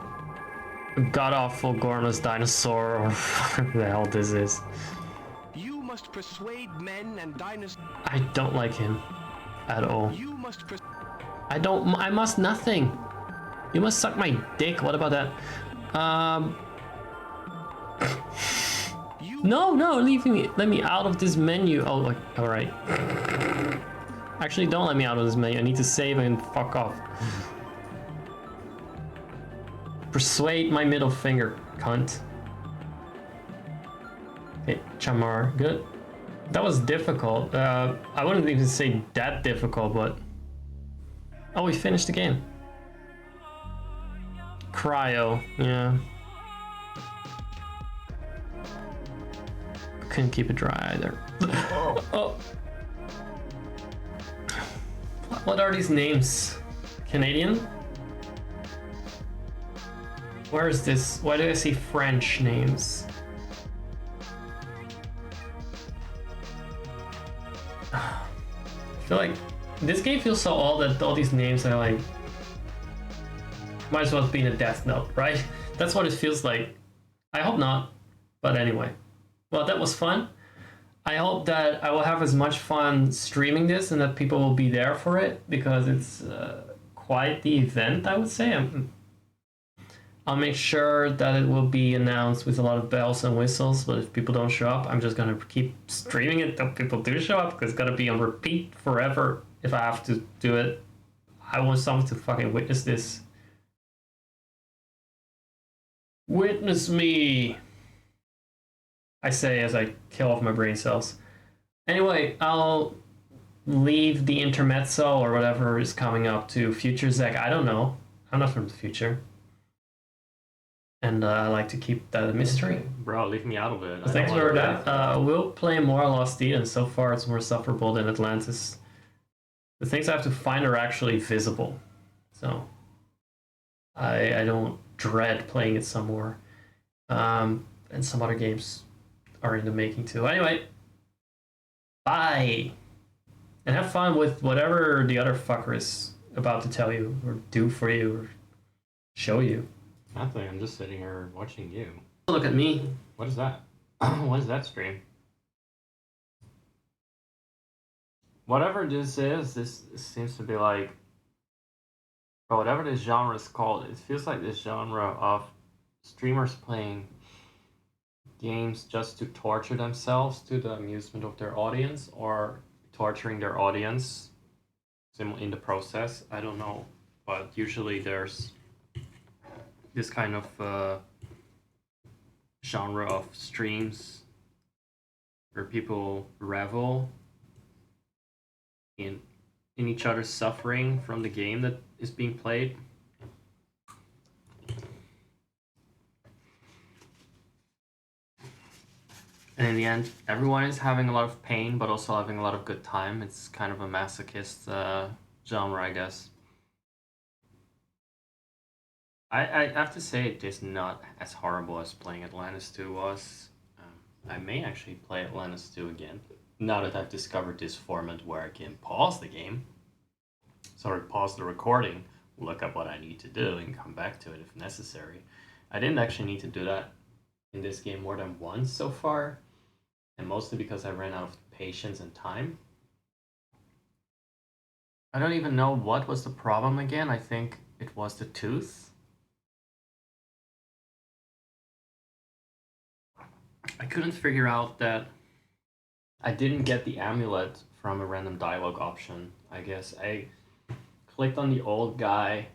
a god-awful gormless dinosaur or whatever the hell this is. You must persuade men and dinosaurs. I don't like him at all. You must I must nothing. You must suck my dick. What about that? No, let me out of this menu. Oh, like, all right. Actually, don't let me out of this menu. I need to save and fuck off. Persuade my middle finger, cunt. Okay, Chamar, good. That was difficult. I wouldn't even say that difficult, but... Oh, we finished the game. Cryo, yeah. Couldn't keep it dry either. Oh. What are these names? Canadian? Where is this? Why do I see French names? I feel like this game feels so old that all these names are like might as well be in a Death Note, right? That's what it feels like. I hope not, but anyway. Well, that was fun. I hope that I will have as much fun streaming this and that people will be there for it, because it's quite the event, I would say. I'll make sure that it will be announced with a lot of bells and whistles, but if people don't show up, I'm just gonna keep streaming it till people do show up, because it's gonna be on repeat forever if I have to do it. I want someone to fucking witness this. Witness me! I say as I kill off my brain cells. Anyway, I'll leave the intermezzo or whatever is coming up to Future Zach. I don't know. I'm not from the future. And I like to keep that a mystery. Bro, leave me out of it. Thanks for that. We'll play more Lost Eden. So far, it's more sufferable than Atlantis. The things I have to find are actually visible. So I don't dread playing it some more. And some other games are in the making too. Anyway, bye. And have fun with whatever the other fucker is about to tell you or do for you or show you. Nothing, I'm just sitting here watching you. Look at me. What is that? What is that stream? Whatever this is, this seems to be like... Or whatever this genre is called, it feels like this genre of streamers playing games just to torture themselves to the amusement of their audience, or torturing their audience in the process. I don't know, but usually there's this kind of genre of streams where people revel in each other's suffering from the game that is being played. And in the end, everyone is having a lot of pain, but also having a lot of good time. It's kind of a masochist genre, I guess. I have to say it is not as horrible as playing Atlantis 2 was. I may actually play Atlantis 2 again, now that I've discovered this format where I can pause the game. Sorry, pause the recording, look up what I need to do, and come back to it if necessary. I didn't actually need to do that in this game more than once so far, and mostly because I ran out of patience and time. I don't even know what was the problem again. I think it was the tooth. I couldn't figure out that I didn't get the amulet from a random dialogue option. I guess I clicked on the old guy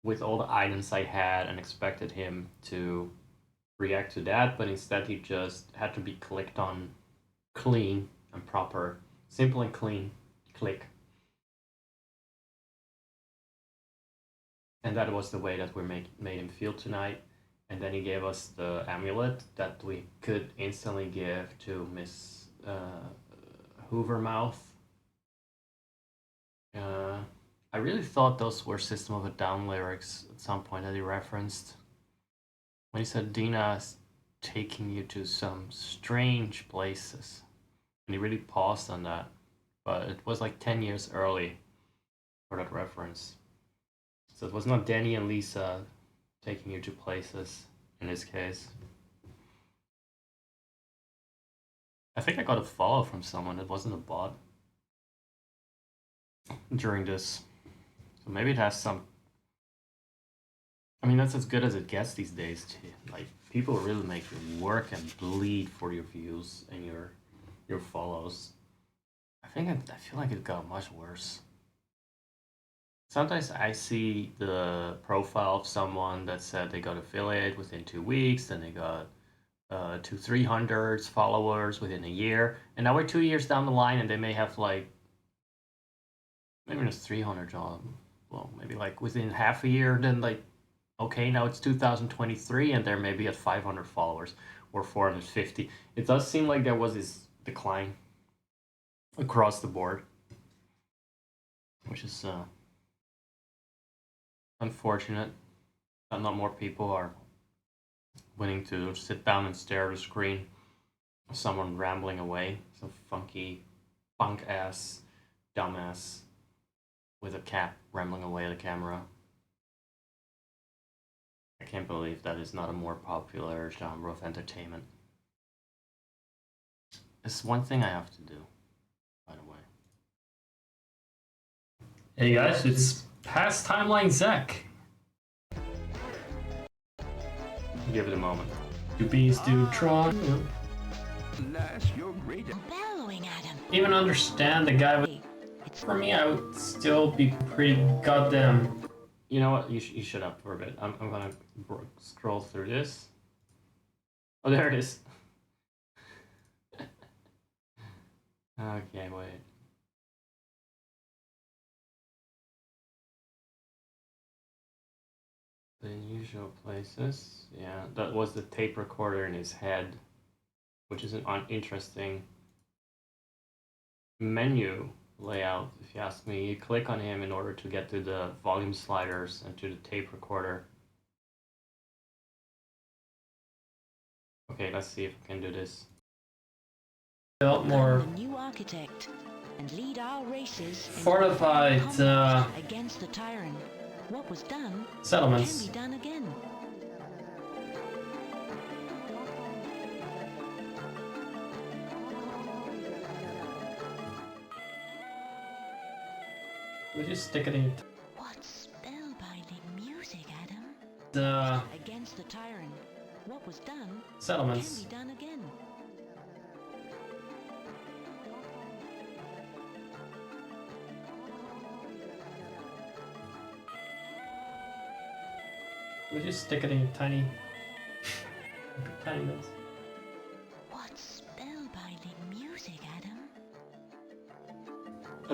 with all the items I had and expected him to react to that, but instead he just had to be clicked on clean and proper. Simple and clean. Click. And that was the way that we made him feel tonight. And then he gave us the amulet that we could instantly give to Miss Hoovermouth. I really thought those were System of a Down lyrics at some point that he referenced. When he said Dina's taking you to some strange places. And he really paused on that. But it was like 10 years early for that reference. So it was not Danny and Lisa taking you to places in this case. I think I got a follow from someone. It wasn't a bot during this. So maybe it has some I mean, that's as good as it gets these days, too. Like, people really make you work and bleed for your views and your follows. I feel like it got much worse. Sometimes I see the profile of someone that said they got affiliate within 2 weeks, then they got 300 followers within a year, and now we're 2 years down the line, and they may have like maybe just 300 well, maybe like within half a year, then like, okay, now it's 2023 and they're maybe at 500 followers or 450. It does seem like there was this decline across the board, which is unfortunate that not more people are willing to sit down and stare at a screen of someone rambling away, some funky punk ass dumbass with a cap rambling away at the camera. I can't believe that is not a more popular genre of entertainment. It's one thing I have to do, by the way. Hey guys, it's past Timeline Zach. Give it a moment. Do bees do Tron? You're great. Bellowing at him. Even understand the guy with... For me, I would still be pretty goddamn... You know what? You shut up for a bit. I'm gonna scroll through this. Oh, there it is. Okay, wait. The unusual places. Yeah, that was the tape recorder in his head, which is an interesting menu layout, if you ask me. You click on him in order to get to the volume sliders and to the tape recorder. Okay, let's see if I can do this. More A new architect and lead our races fortified against the tyrant. What was done settlements. can be done again. Would you stick it in What spellbinding music, Adam? the Against the tyrant. What was done settlements? can be done again. Would you stick it in your tiny nose? What spellbinding music, Adam?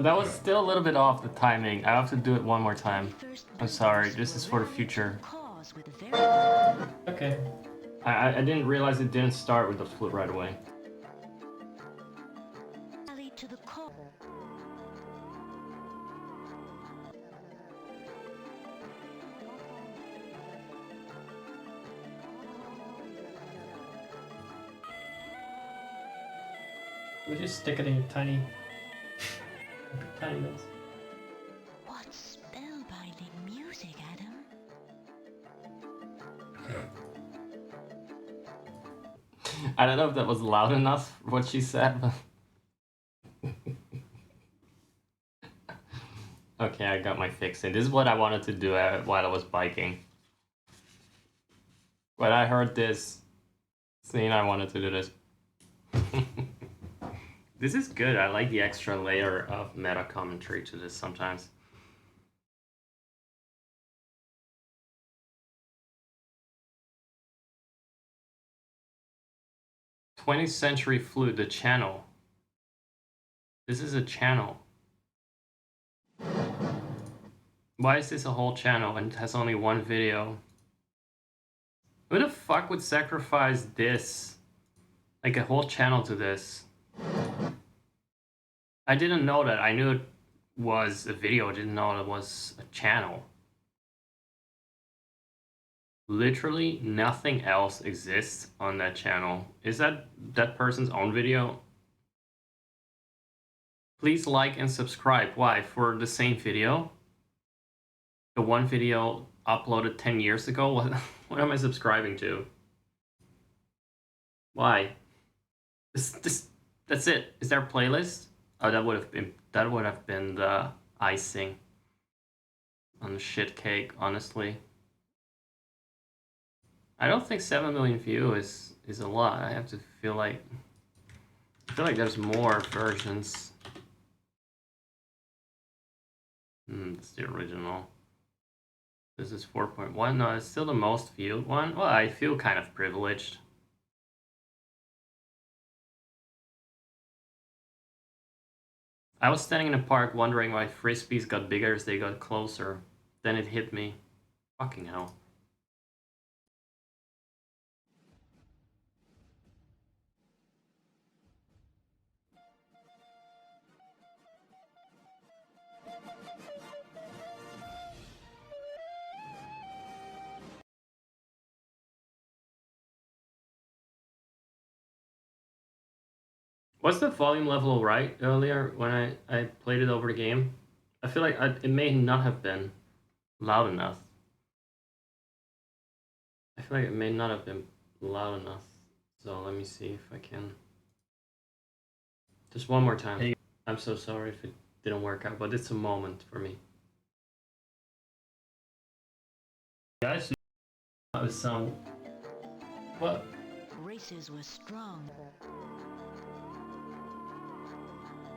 That was still a little bit off the timing. I have to do it one more time. I'm sorry, this is for the future. Okay. I didn't realize it didn't start with the flute right away. To the call. Would you stick it in your tiny nose? What spellbinding music, Adam? I don't know if that was loud enough, what she said, but... Okay, I got my fix in. This is what I wanted to do while I was biking. When I heard this scene, I wanted to do this. This is good. I like the extra layer of meta commentary to this sometimes. "20th Century Flute," the channel. This is a channel. Why is this a whole channel and has only one video? Who the fuck would sacrifice this? Like a whole channel to this? I didn't know that. I knew it was a video. I didn't know it was a channel. Literally nothing else exists on that channel. Is that person's own video? Please like and subscribe. Why? For the same video? The one video uploaded 10 years ago? What am I subscribing to? Why? That's it. Is there a playlist? Oh, that would have been the icing on the shit cake, honestly. I don't think 7 million views is a lot. I have to feel like there's more versions. It's the original. This is 4.1. No, it's still the most viewed one. Well, I feel kind of privileged. I was standing in a park wondering why frisbees got bigger as they got closer. Then it hit me. Fucking hell. Was the volume level right earlier when I played it over the game? I feel like it may not have been loud enough. I feel like it may not have been loud enough. So let me see if I can. Just one more time. Hey. I'm so sorry if it didn't work out, but it's a moment for me. Guys, some what? Races were strong.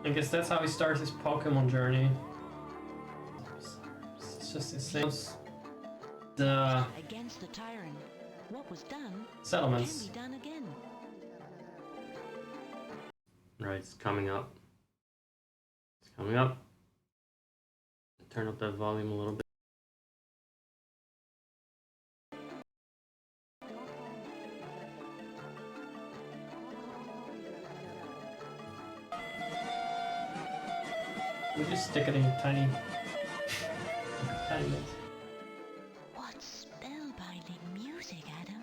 I guess that's how he starts his Pokemon journey. It's just insane. The Against the tyrant, what was done settlements. can be done again. Right, it's coming up. It's coming up. Turn up that volume a little bit. We just stick it in tiny bits. What spellbinding music, Adam?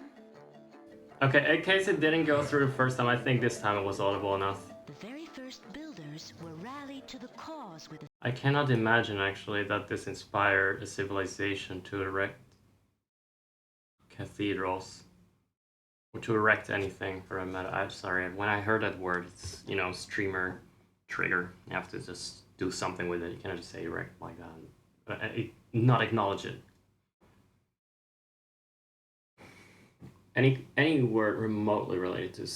Okay, in case it didn't go through the first time, I think this time it was audible enough. The very first builders were rallied to the cause with a... I cannot imagine actually that this inspired a civilization to erect cathedrals or to erect anything for a matter. I'm sorry, when I heard that word, it's, you know, streamer trigger. You have to just do something with it. You cannot just say erect like that. Not acknowledge it. Any word remotely related to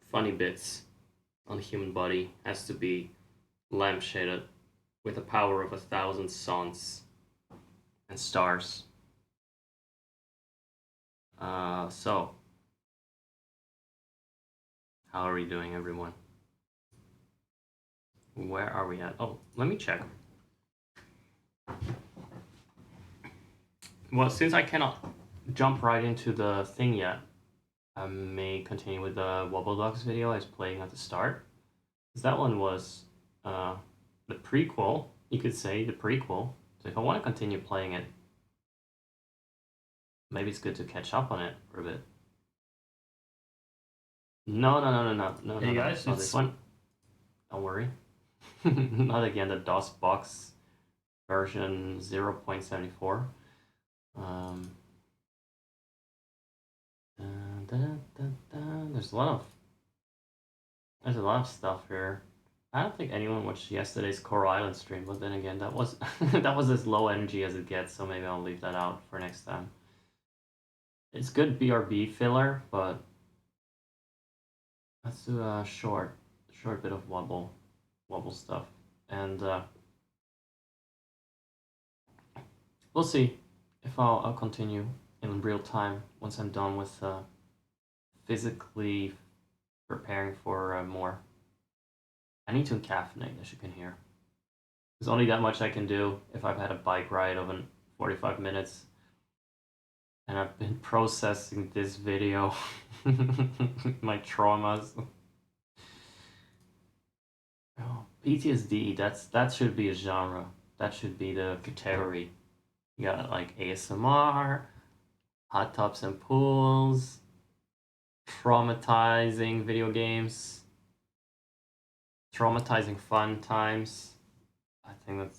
funny bits on the human body has to be lampshaded with the power of 1,000 suns and stars. So, how are we doing, everyone? Where are we at? Oh, let me check. Well, since I cannot jump right into the thing yet, I may continue with the Wobble Dogs video I was playing at the start. Because that one was the prequel, you could say, the prequel. So if I want to continue playing it, maybe it's good to catch up on it for a bit. No, Hey guys, not this one. Don't worry. Not again the DOS box version 0.74. There's a lot of stuff here. I don't think anyone watched yesterday's Coral Island stream, but then again, that was that was as low energy as it gets, so maybe I'll leave that out for next time. It's good BRB filler, but let's do a short bit of wobble stuff, and we'll see if I'll continue in real time once I'm done with physically preparing for more. I need to encaffeinate, as you can hear. There's only that much I can do if I've had a bike ride of 45 minutes. And I've been processing this video. My traumas. Oh, PTSD, that should be a genre. That should be the category. You got like ASMR, hot tubs and pools, traumatizing video games, traumatizing fun times. I think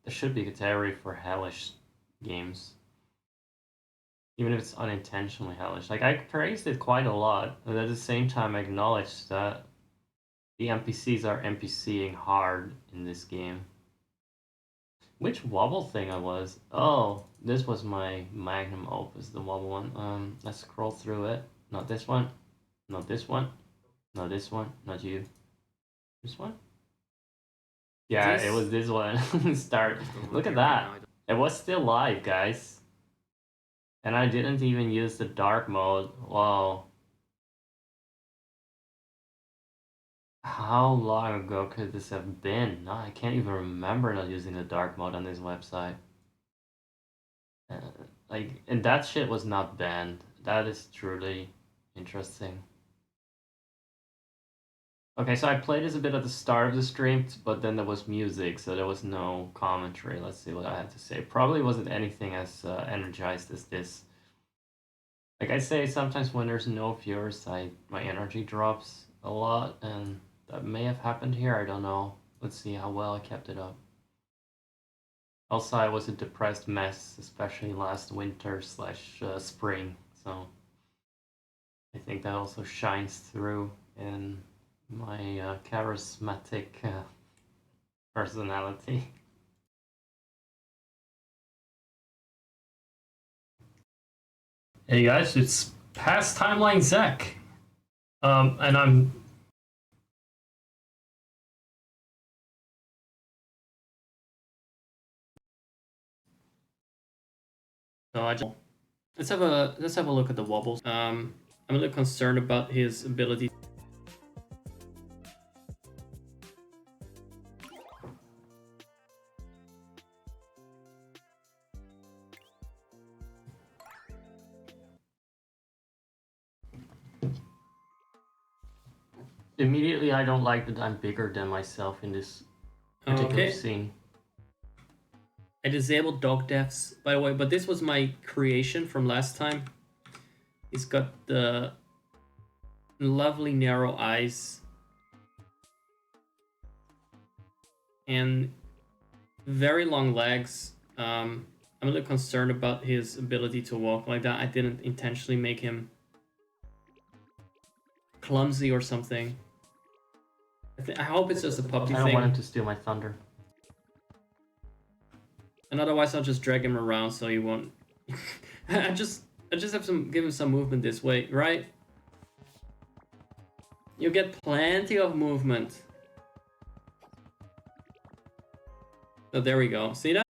there should be a category for hellish games. Even if it's unintentionally hellish. Like, I praised it quite a lot, but at the same time I acknowledge that the NPCs are NPCing hard in this game. Which wobble thing I was? Oh, this was my magnum opus, the wobble one. Let's scroll through it. Not this one. Not this one. Not this one. Not you. This one? Yeah, it was this one. Start. Look at that. It was still live, guys. And I didn't even use the dark mode. Wow. How long ago could this have been? No, I can't even remember not using the dark mode on this website. Like, and that shit was not banned. That is truly interesting. Okay, so I played this a bit at the start of the stream, but then there was music, so there was no commentary. Let's see what I had to say. Probably wasn't anything as energized as this. Like I say, sometimes when there's no viewers, my energy drops a lot, and that may have happened here. I don't know. Let's see how well I kept it up. Also, I was a depressed mess, especially last winter / spring, so I think that also shines through in my charismatic personality. Hey guys, it's past Timeline Zach. And I'm... So let's have a look at the wobbles. I'm a little concerned about his ability. Immediately, I don't like that I'm bigger than myself in this particular scene. I disabled dog deaths, by the way, but this was my creation from last time. He's got the lovely narrow eyes and very long legs. I'm a little concerned about his ability to walk like that. I didn't intentionally make him clumsy or something. I hope it's just a puppy thing. I don't want him to steal my thunder. And otherwise I'll just drag him around so he won't... I just have to give him some movement this way, right? You get plenty of movement. So there we go. See that?